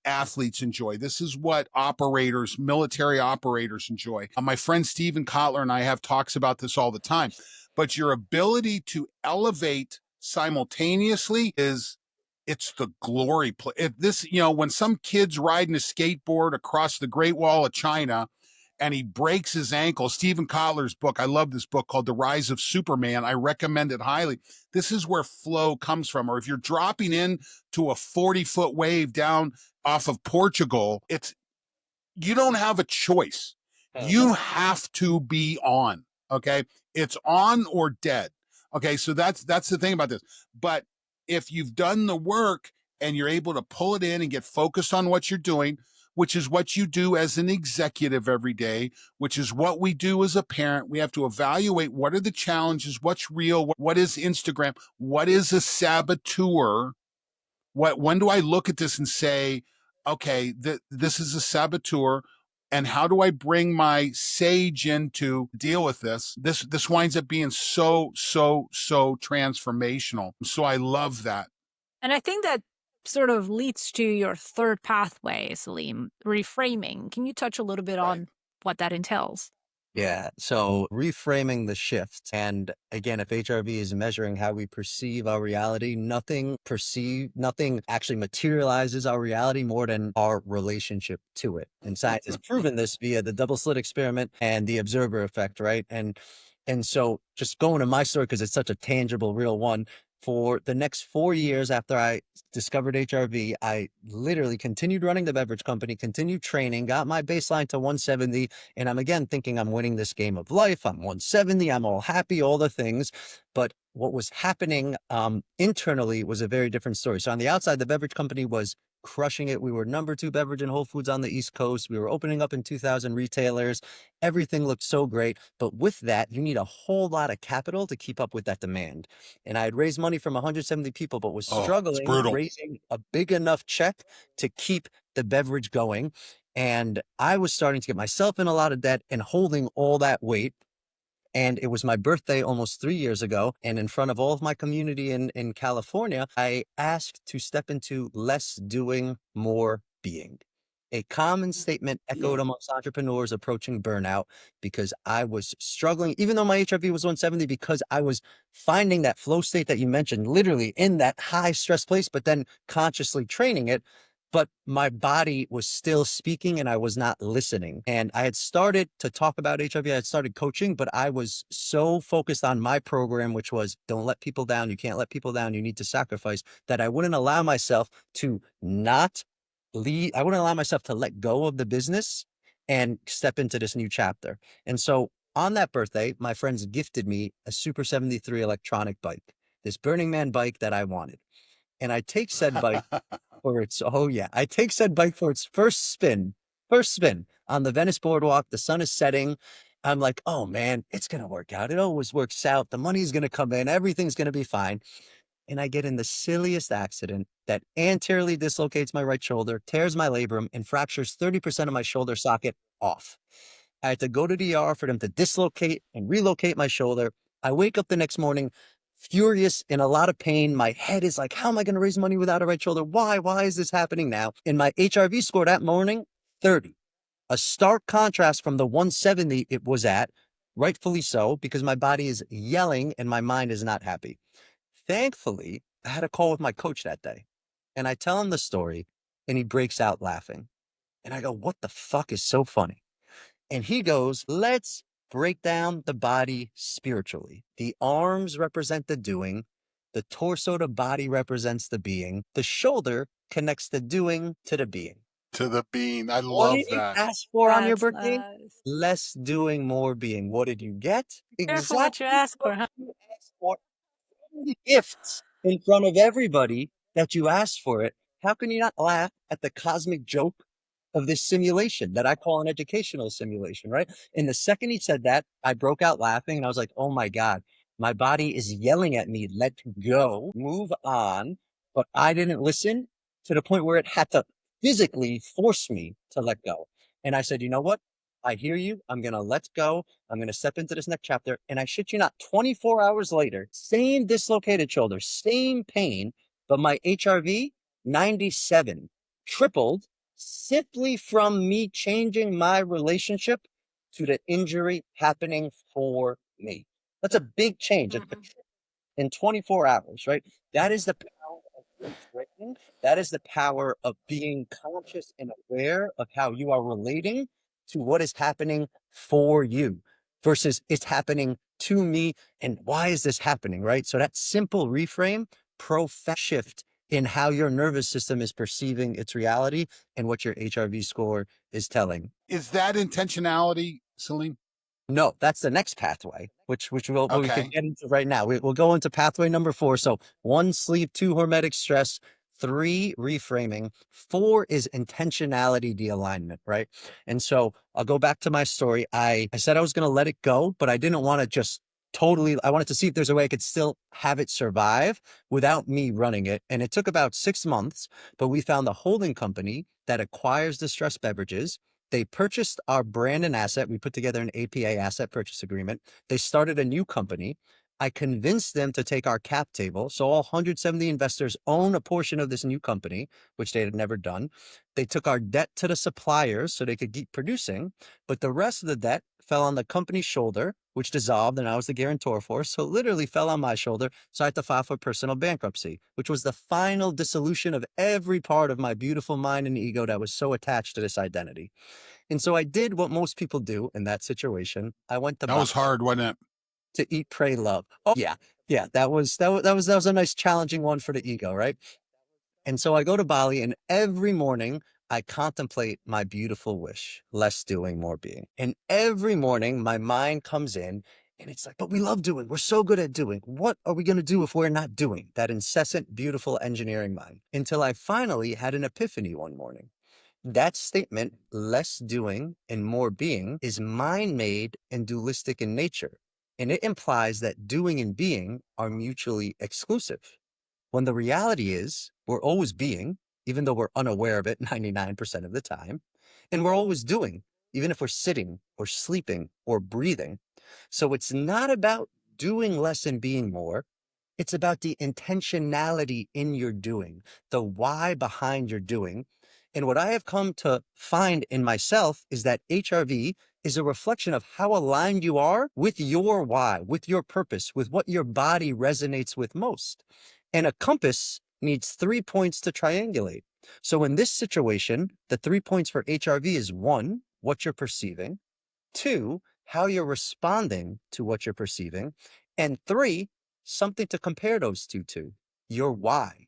athletes enjoy. This is what operators, military operators enjoy. My friend Stephen Kotler and I have talks about this all the time. But your ability to elevate simultaneously it's the glory play. When some kid's riding a skateboard across the Great Wall of China and he breaks his ankle, Stephen Kotler's book, I love this book called The Rise of Superman. I recommend it highly. This is where flow comes from. Or if you're dropping in to a 40-foot wave down off of Portugal, you don't have a choice. You have to be on. Okay. It's on or dead. Okay. So that's the thing about this. But if you've done the work and you're able to pull it in and get focused on what you're doing, which is what you do as an executive every day, which is what we do as a parent, we have to evaluate what are the challenges, what's real, what is Instagram, what is a saboteur, when do I look at this and say, okay, this is a saboteur, and how do I bring my sage in to deal with this? This winds up being so transformational. So I love that. And I think that sort of leads to your third pathway, Salim, reframing. Can you touch a little bit on what that entails? Yeah. So reframing the shift. And again, if HRV is measuring how we perceive our reality, nothing actually materializes our reality more than our relationship to it. And science has proven this via the double slit experiment and the observer effect, right? And so just going to my story, because it's such a tangible, real one, for the next 4 years after I discovered HRV, I literally continued running the beverage company, continued training, got my baseline to 170. And I'm again thinking I'm winning this game of life. I'm 170. I'm all happy, all the things. But what was happening internally was a very different story. So on the outside, the beverage company was crushing it. We were number 2 beverage in Whole Foods on the East Coast. We were opening up in 2,000 retailers. Everything looked so great. But with that, you need a whole lot of capital to keep up with that demand. And I had raised money from 170 people, but was struggling raising a big enough check to keep the beverage going. And I was starting to get myself in a lot of debt and holding all that weight. And it was my birthday almost 3 years ago. And in front of all of my community in California, I asked to step into less doing, more being. A common statement echoed amongst entrepreneurs approaching burnout because I was struggling, even though my HRV was 170, because I was finding that flow state that you mentioned, literally in that high stress place, but then consciously training it. But my body was still speaking and I was not listening. And I had started to talk about HRV. I had started coaching, but I was so focused on my program, which was don't let people down. You can't let people down. You need to sacrifice, that I wouldn't allow myself to not lead. I wouldn't allow myself to let go of the business and step into this new chapter. And so on that birthday, my friends gifted me a Super 73 electronic bike, this Burning Man bike that I wanted. And I take said bike I take said bike for its first spin on the Venice boardwalk. The sun is setting. I'm like, oh man, it's going to work out. It always works out. The money's going to come in. Everything's going to be fine. And I get in the silliest accident that anteriorly dislocates my right shoulder, tears my labrum, and fractures 30% of my shoulder socket off. I had to go to the ER for them to dislocate and relocate my shoulder. I wake up the next morning furious, in a lot of pain. My head is like, how am I going to raise money without a right shoulder? Why? Why is this happening now? And my HRV score that morning, 30. A stark contrast from the 170 it was at, rightfully so, because my body is yelling and my mind is not happy. Thankfully, I had a call with my coach that day, and I tell him the story and he breaks out laughing. And I go, what the fuck is so funny? And he goes, let's break down the body spiritually. The arms represent the doing. The torso to body represents the being. The shoulder connects the doing to the being. To the being. I What love did you that. ask for on your That's birthday? nice. Less doing, more being. What did you get? Careful what you Exactly ask what for, huh? you asked for. The gifts in front of everybody that you asked for it. How can you not laugh at the cosmic joke of this simulation that I call an educational simulation, right? And the second he said that, I broke out laughing and I was like, oh my God, my body is yelling at me, let go, move on. But I didn't listen to the point where it had to physically force me to let go. And I said, you know what? I hear you. I'm going to let go. I'm going to step into this next chapter. And I shit you not, 24 hours later, same dislocated shoulder, same pain, but my HRV, 97, tripled simply from me changing my relationship to the injury happening for me. That's a big change in 24 hours, right? That is the power of reframing. That is the power of being conscious and aware of how you are relating to what is happening for you versus it's happening to me. And why is this happening, right? So that simple reframe, profound shift in how your nervous system is perceiving its reality and what your HRV score is telling. Is that intentionality, Salim? No, that's the next pathway, which we could Okay. get into right now. We'll go into pathway number 4. So 1, sleep; 2, hormetic stress; 3, reframing; 4 is intentionality, the alignment, right? And so I'll go back to my story. I said I was going to let it go, but I didn't want to just totally, I wanted to see if there's a way I could still have it survive without me running it. And it took about 6 months, but we found the holding company that acquires distressed beverages. They purchased our brand and asset. We put together an APA, asset purchase agreement. They started a new company. I convinced them to take our cap table. So all 170 investors own a portion of this new company, which they had never done. They took our debt to the suppliers so they could keep producing, but the rest of the debt fell on the company's shoulder, which dissolved, and I was the guarantor for. So it literally fell on my shoulder. So I had to file for personal bankruptcy, which was the final dissolution of every part of my beautiful mind and ego that was so attached to this identity. And so I did what most people do in that situation. I went to That was hard, wasn't it? to eat, pray, love. Oh yeah. Yeah. That was a nice challenging one for the ego, right? And so I go to Bali and every morning I contemplate my beautiful wish, less doing, more being. And every morning my mind comes in and it's like, but we love doing. We're so good at doing. What are we going to do if we're not doing? That incessant, beautiful engineering mind. Until I finally had an epiphany one morning. That statement, less doing and more being, is mind-made and dualistic in nature. And it implies that doing and being are mutually exclusive. When the reality is we're always being, even though we're unaware of it 99% of the time. And we're always doing, even if we're sitting or sleeping or breathing. So it's not about doing less and being more. It's about the intentionality in your doing, the why behind your doing. And what I have come to find in myself is that HRV is a reflection of how aligned you are with your why, with your purpose, with what your body resonates with most. And a compass needs 3 points to triangulate. So in this situation, the 3 points for HRV is 1, what you're perceiving; 2, how you're responding to what you're perceiving; and 3, something to compare those two to, your why.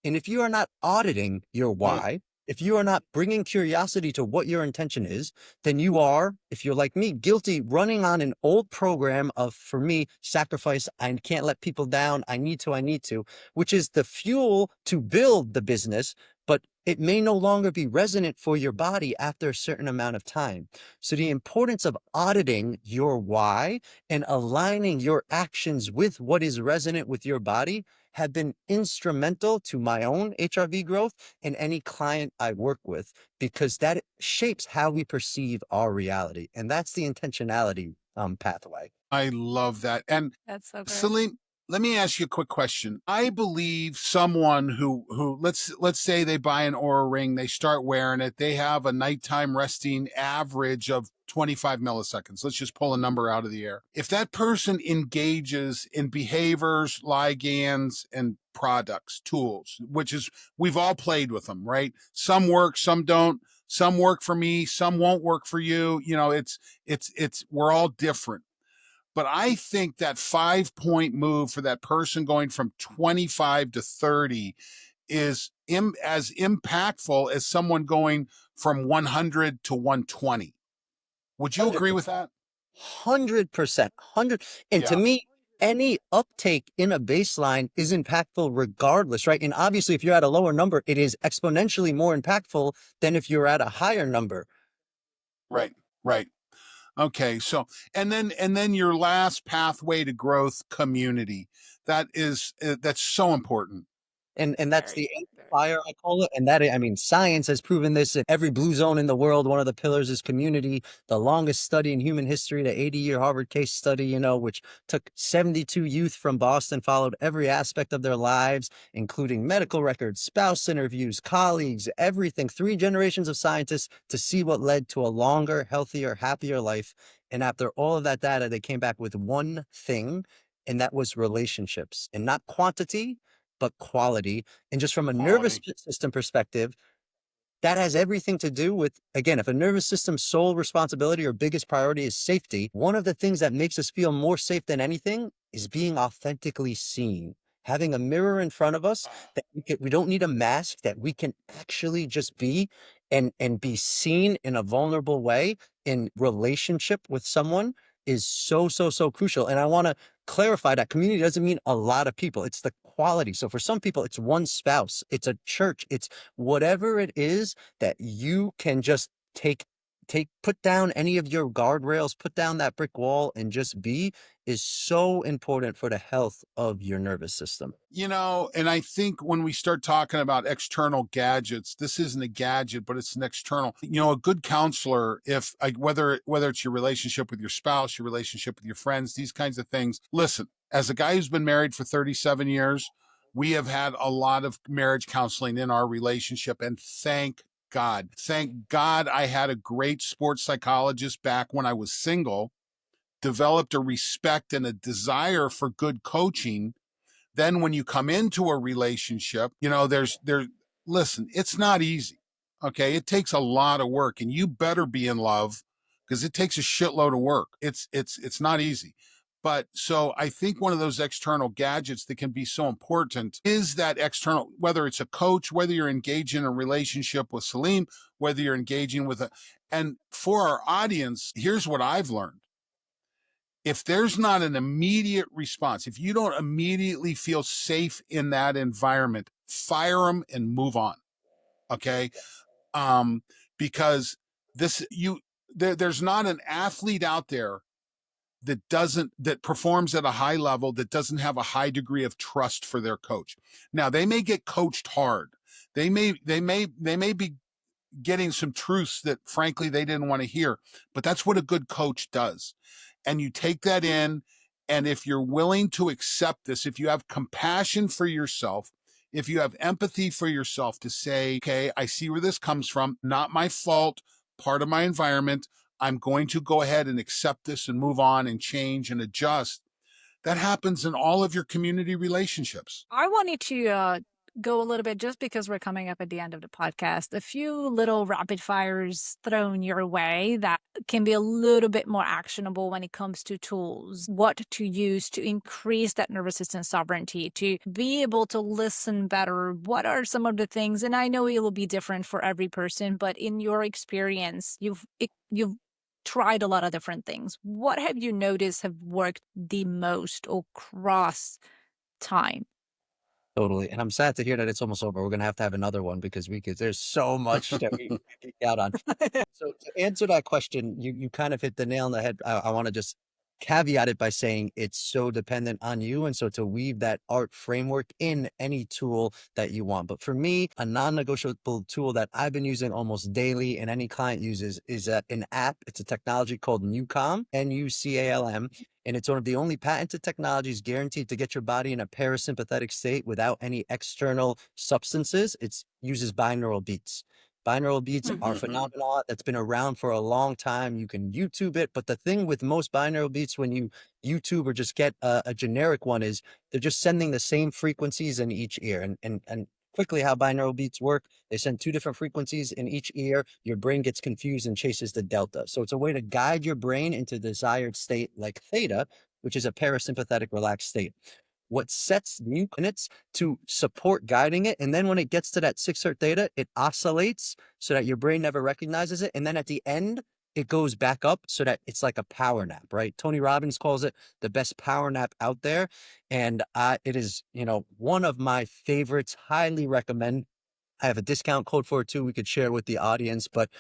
And if you are not auditing your why, if you are not bringing curiosity to what your intention is, then you are, if you're like me, guilty running on an old program of, for me, sacrifice. I can't let people down. I need to, which is the fuel to build the business, but it may no longer be resonant for your body after a certain amount of time. So the importance of auditing your why and aligning your actions with what is resonant with your body have been instrumental to my own HRV growth and any client I work with, because that shapes how we perceive our reality. And that's the intentionality pathway. I love that. And that's so great. Salim, let me ask you a quick question. I believe someone who let's say they buy an Oura ring, they start wearing it, they have a nighttime resting average of 25 milliseconds. Let's just pull a number out of the air. If that person engages in behaviors, ligands, and products, tools, which is, we've all played with them, right? Some work, some don't. Some work for me, some won't work for you. You know, it's we're all different. But I think that 5-point move for that person going from 25 to 30 is as impactful as someone going from 100 to 120. Would you agree with that? 100%. 100. And to me, any uptake in a baseline is impactful regardless, right? And obviously, if you're at a lower number, it is exponentially more impactful than if you're at a higher number. Right. Okay, so and then your last pathway to growth, community. That's so important. And that's the amplifier, I call it. And that, I mean, science has proven this in every blue zone in the world. One of the pillars is community. The longest study in human history, the 80-year Harvard case study, you know, which took 72 youth from Boston, followed every aspect of their lives, including medical records, spouse interviews, colleagues, everything, 3 generations of scientists to see what led to a longer, healthier, happier life. And after all of that data, they came back with one thing, and that was relationships, and not quantity, but quality. And just from a nervous system perspective, that has everything to do with, again, if a nervous system's sole responsibility or biggest priority is safety, one of the things that makes us feel more safe than anything is being authentically seen. Having a mirror in front of us that we don't need a mask, that we can actually just be and be seen in a vulnerable way in relationship with someone is so crucial. And I want to clarify that community doesn't mean a lot of people. It's the quality. So for some people, it's one spouse, it's a church, it's whatever it is that you can just put down any of your guardrails, put down that brick wall and just be, is so important for the health of your nervous system. You know, and I think when we start talking about external gadgets, this isn't a gadget, but it's an external. You know, a good counselor, if whether it's your relationship with your spouse, your relationship with your friends, these kinds of things. Listen, as a guy who's been married for 37 years, we have had a lot of marriage counseling in our relationship, and thank God I had a great sports psychologist back when I was single, developed a respect and a desire for good coaching. Then when you come into a relationship, you know, listen, it's not easy. Okay. It takes a lot of work, and you better be in love, because it takes a shitload of work. It's not easy. But so I think one of those external gadgets that can be so important is that external, whether it's a coach, whether you're engaging in a relationship with Salim, whether you're engaging with and for our audience, here's what I've learned. If there's not an immediate response, if you don't immediately feel safe in that environment, fire them and move on. Okay. Because there's not an athlete out there that performs at a high level, that doesn't have a high degree of trust for their coach. Now, they may get coached hard. They may be getting some truths that frankly they didn't want to hear. But that's what a good coach does. And you take that in. And if you're willing to accept this, if you have compassion for yourself, if you have empathy for yourself to say, okay, I see where this comes from, not my fault, part of my environment, I'm going to go ahead and accept this and move on and change and adjust. That happens in all of your community relationships. I wanted to go a little bit, just because we're coming up at the end of the podcast, a few little rapid fires thrown your way that can be a little bit more actionable when it comes to tools, what to use to increase that nervous system sovereignty, to be able to listen better. What are some of the things? And I know it will be different for every person, but in your experience, you've tried a lot of different things. What have you noticed have worked the most across time? Totally. And I'm sad to hear that it's almost over. We're going to have another one because there's so much that we could geek out on. So to answer that question, you kind of hit the nail on the head. I want to just caveat it by saying it's so dependent on you. And so to weave that art framework in any tool that you want. But for me, a non-negotiable tool that I've been using almost daily and any client uses is an app. It's a technology called Nucalm, Nucalm. And it's one of the only patented technologies guaranteed to get your body in a parasympathetic state without any external substances. It uses binaural beats. Binaural beats are phenomenal. That's been around for a long time. You can YouTube it. But the thing with most binaural beats, when you YouTube or just get a generic one, is they're just sending the same frequencies in each ear. And quickly how binaural beats work, they send two different frequencies in each ear. Your brain gets confused and chases the delta. So it's a way to guide your brain into desired state like theta, which is a parasympathetic relaxed state. What sets new units to support guiding it. And then when it gets to that 6 hertz theta, it oscillates so that your brain never recognizes it. And then at the end, it goes back up so that it's like a power nap, right? Tony Robbins calls it the best power nap out there. And it is, one of my favorites. Highly recommend. I have a discount code for it too. We could share with the audience, but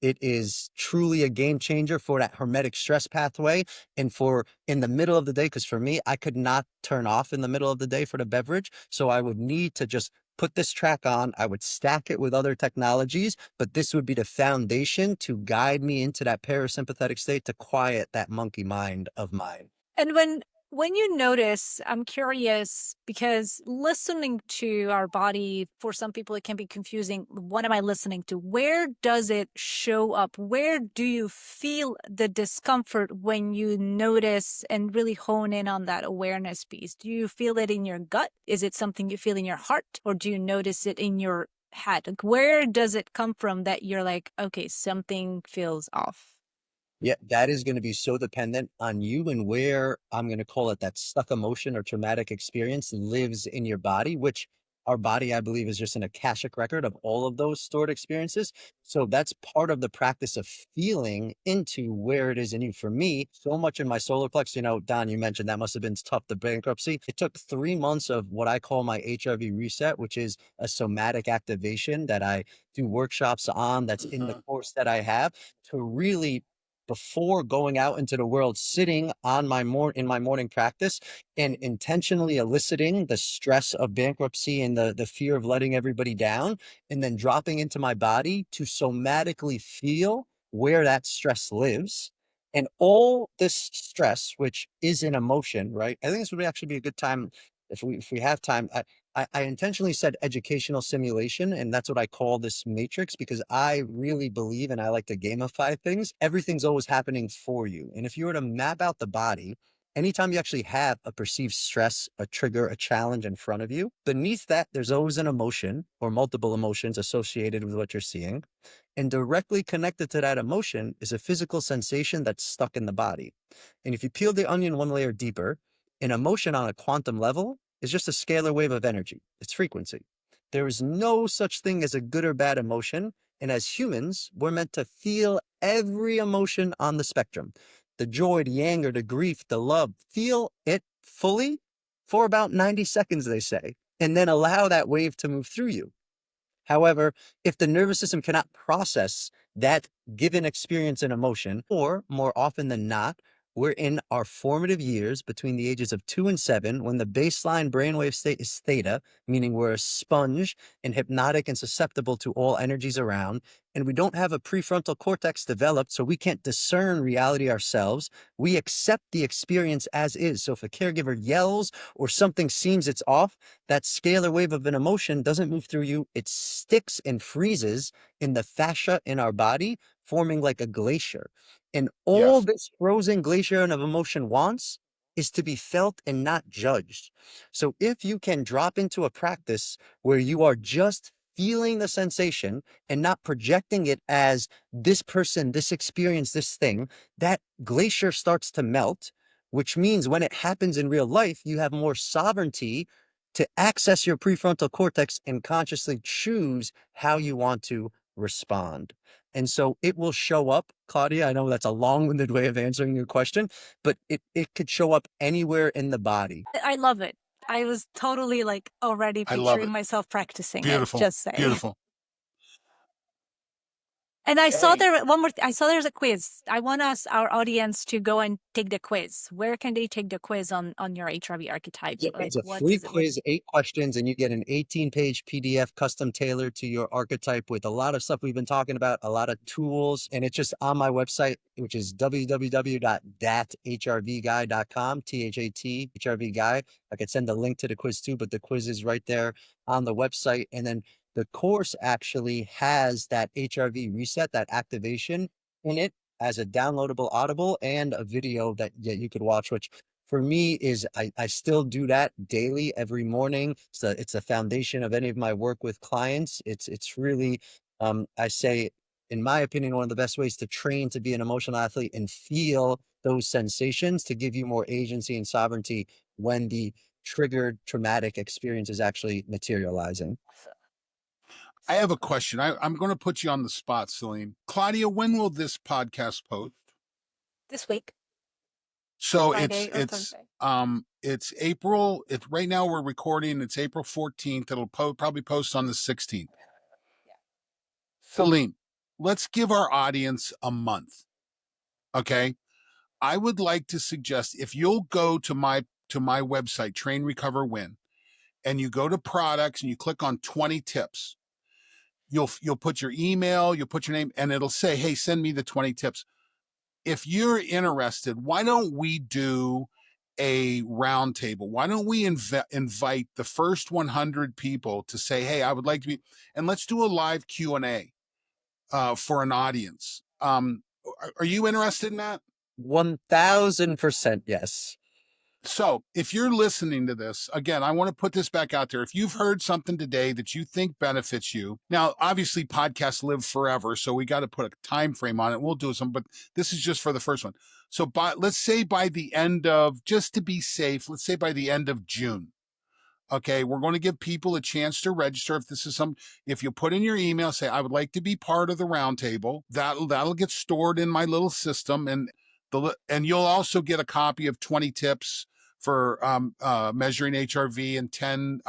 it is truly a game changer for that hormetic stress pathway and for in the middle of the day. Because for me, I could not turn off in the middle of the day for the beverage. So I would need to just put this track on. I would stack it with other technologies, but this would be the foundation to guide me into that parasympathetic state to quiet that monkey mind of mine. And when you notice, I'm curious, because listening to our body, for some people, it can be confusing. What am I listening to? Where does it show up? Where do you feel the discomfort when you notice and really hone in on that awareness piece? Do you feel it in your gut? Is it something you feel in your heart? Or do you notice it in your head? Like, where does it come from that you're like, okay, something feels off? Yeah, that is going to be so dependent on you and where I'm going to call it that stuck emotion or traumatic experience lives in your body, which our body, I believe, is just an akashic record of all of those stored experiences. So that's part of the practice of feeling into where it is in you. For me, so much in my solar plex, Don, you mentioned that must have been tough, the bankruptcy. It took 3 months of what I call my HRV reset, which is a somatic activation that I do workshops on, that's in the course that I have, to really, before going out into the world, sitting on in my morning practice and intentionally eliciting the stress of bankruptcy and the fear of letting everybody down, and then dropping into my body to somatically feel where that stress lives. And all this stress, which is an emotion, right? I think this would actually be a good time if we have time. I intentionally said educational simulation, and that's what I call this matrix, because I really believe, and I like to gamify things, everything's always happening for you. And if you were to map out the body, anytime you actually have a perceived stress, a trigger, a challenge in front of you, beneath that, there's always an emotion or multiple emotions associated with what you're seeing. And directly connected to that emotion is a physical sensation that's stuck in the body. And if you peel the onion one layer deeper, an emotion on a quantum level is just a scalar wave of energy. It's frequency. There is no such thing as a good or bad emotion. And as humans, we're meant to feel every emotion on the spectrum. The joy, the anger, the grief, the love, feel it fully for about 90 seconds, they say, and then allow that wave to move through you. However, if the nervous system cannot process that given experience and emotion, or more often than not, we're in our formative years between the ages of 2 and 7, when the baseline brainwave state is theta, meaning we're a sponge and hypnotic and susceptible to all energies around. And we don't have a prefrontal cortex developed, so we can't discern reality ourselves. We accept the experience as is. So if a caregiver yells or something seems it's off, that scalar wave of an emotion doesn't move through you. It sticks and freezes in the fascia in our body, forming like a glacier. And all Yes. this frozen glacier of emotion wants is to be felt and not judged. So if you can drop into a practice where you are just feeling the sensation and not projecting it as this person, this experience, this thing, that glacier starts to melt, which means when it happens in real life, you have more sovereignty to access your prefrontal cortex and consciously choose how you want to respond. And so it will show up, Klaudia. I know that's a long-winded way of answering your question, but it could show up anywhere in the body. I love it. I was totally like already I love picturing it. myself practicing it. Beautiful. Just saying. Beautiful. And I saw there one more. I saw there's a quiz. I want our audience to go and take the quiz. Where can they take the quiz on your HRV archetypes? Yeah, Like, it's a what free is it? quiz, 8 questions, and you get an 18-page PDF custom tailored to your archetype with a lot of stuff we've been talking about, a lot of tools, and it's just on my website, which is www.thathrvguy.com, THAT, HRV guy. I could send a link to the quiz too, but the quiz is right there on the website. And then the course actually has that HRV reset, that activation in it as a downloadable audible and a video that you could watch, which for me is I still do that daily every morning. So it's a foundation of any of my work with clients. It's really I say, in my opinion, one of the best ways to train to be an emotional athlete and feel those sensations to give you more agency and sovereignty when the triggered traumatic experience is actually materializing. I have a question. I'm going to put you on the spot, Salim. Klaudia, when will this podcast post? This week. So Friday or Thursday. It's April. It's right now we're recording. It's April 14th. It'll probably post on the 16th. Yeah. Salim, let's give our audience a month. Okay. I would like to suggest, if you'll go to my website, Train, Recover, Win, and you go to products and you click on 20 tips, you'll put your email, you'll put your name, and it'll say, hey, send me the 20 tips. If you're interested, why don't we do a roundtable? Why don't we invite the first 100 people to say, hey, I would like to be, and let's do a live Q&A for an audience. Are you interested in that? 1000% yes. So if you're listening to this, again, I want to put this back out there. If you've heard something today that you think benefits you, now, obviously podcasts live forever, so we got to put a time frame on it. We'll do some, but this is just for the first one. So let's say by the end of, just to be safe, let's say by the end of June. Okay, we're going to give people a chance to register. If this is if you put in your email, say, I would like to be part of the roundtable, that'll get stored in my little system. And you'll also get a copy of 20 tips for measuring HRV and 10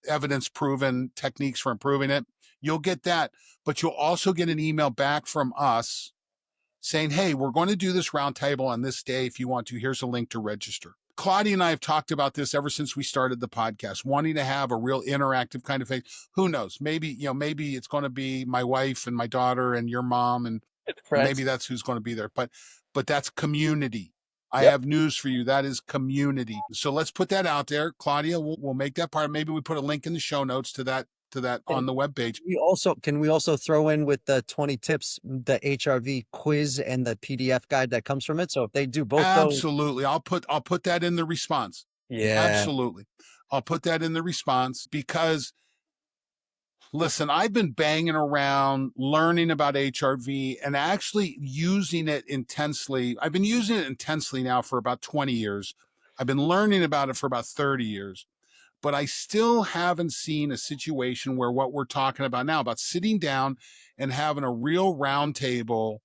evidence proven techniques for improving it. You'll get that, but you'll also get an email back from us saying, hey, we're going to do this roundtable on this day. If you want to, here's a link to register. Klaudia and I have talked about this ever since we started the podcast, wanting to have a real interactive kind of thing. Who knows? Maybe it's going to be my wife and my daughter and your mom, and maybe that's who's going to be there. But that's community. I have news for you. That is community. So let's put that out there. Klaudia, we'll make that part. Maybe we put a link in the show notes to that on the webpage. Can we also throw in with the 20 tips, the HRV quiz and the PDF guide that comes from it? So if they do both absolutely, I'll put that in the response. Yeah, absolutely. I'll put that in the response because listen, I've been banging around learning about HRV and actually using it intensely. I've been using it intensely now for about 20 years. I've been learning about it for about 30 years. But I still haven't seen a situation where what we're talking about now, about sitting down and having a real roundtable.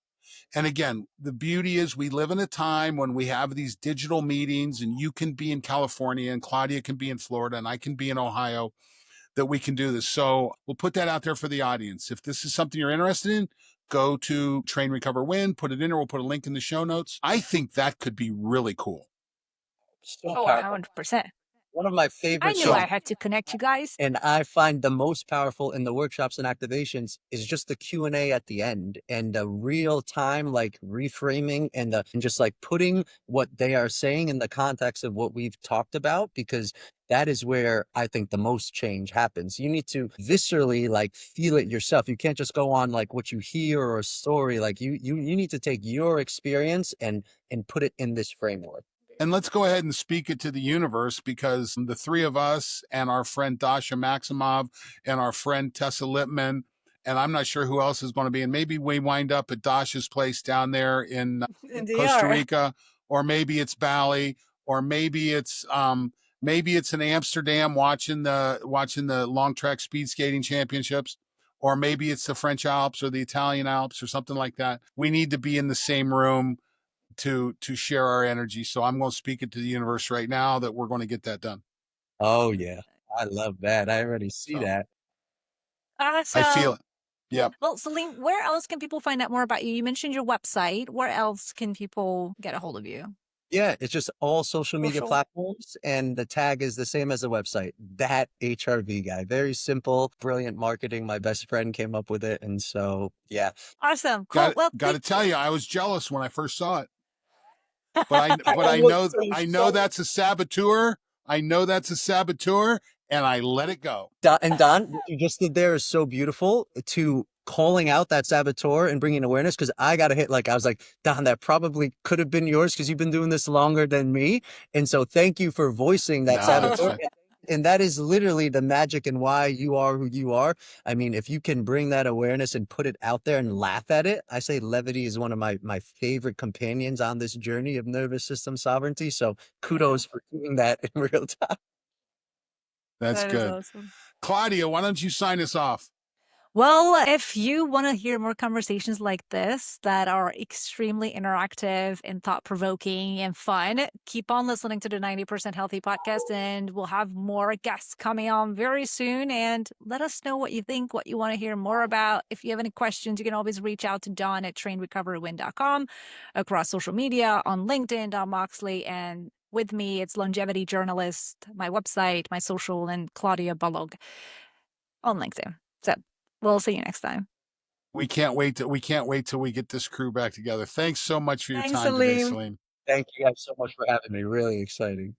And again, the beauty is we live in a time when we have these digital meetings and you can be in California and Klaudia can be in Florida and I can be in Ohio, that we can do this. So we'll put that out there for the audience. If this is something you're interested in, go to Train, Recover, Win, put it in, or we'll put a link in the show notes. I think that could be really cool. So Oh, powerful. 100%. One of my I favorite knew I things, had to connect you guys. and I find the most powerful in the workshops and activations is just the Q&A at the end and the real time like reframing and just like putting what they are saying in the context of what we've talked about, because that is where I think the most change happens. You need to viscerally like feel it yourself. You can't just go on like what you hear or a story. Like you need to take your experience and put it in this framework. And let's go ahead and speak it to the universe, because the three of us and our friend Dasha Maximov and our friend Tessa Lippman, and I'm not sure who else is going to be. And maybe we wind up at Dasha's place down there in Costa Rica, or maybe it's Bali, or maybe it's in Amsterdam watching the long track speed skating championships, or maybe it's the French Alps or the Italian Alps or something like that. We need to be in the same room to share our energy. So I'm going to speak it to the universe right now that we're going to get that done. Oh yeah. I love that. I already see that. Awesome. I feel it. Yeah. Well, Salim, where else can people find out more about you? You mentioned your website. Where else can people get a hold of you? Yeah, it's just all social media platforms, and the tag is the same as the website. That HRV guy. Very simple, brilliant marketing. My best friend came up with it. And so, yeah. Awesome. Cool. Got to tell you, I was jealous when I first saw it. But I know that's a saboteur. I know that's a saboteur, and I let it go. And Don, what you just did there is so beautiful, to calling out that saboteur and bringing awareness, because I got a hit. Like, I was like, Don, that probably could have been yours because you've been doing this longer than me. And so thank you for voicing that saboteur. And that is literally the magic and why you are who you are. I mean, if you can bring that awareness and put it out there and laugh at it, I say levity is one of my favorite companions on this journey of nervous system sovereignty. So kudos for doing that in real time. That's good. Awesome. Klaudia, why don't you sign us off? Well, if you want to hear more conversations like this that are extremely interactive and thought-provoking and fun, keep on listening to the 90% Healthy podcast, and we'll have more guests coming on very soon. And let us know what you think, what you want to hear more about. If you have any questions, you can always reach out to Don at trainrecoverwin.com, across social media, on LinkedIn, Don Moxley, and with me, it's Longevity Journalist, my website, my social, and Klaudia Balogh on LinkedIn. So we'll see you next time. We can't wait till we get this crew back together. Thanks so much for your time today, Salim. Thank you guys so much for having me. Really exciting.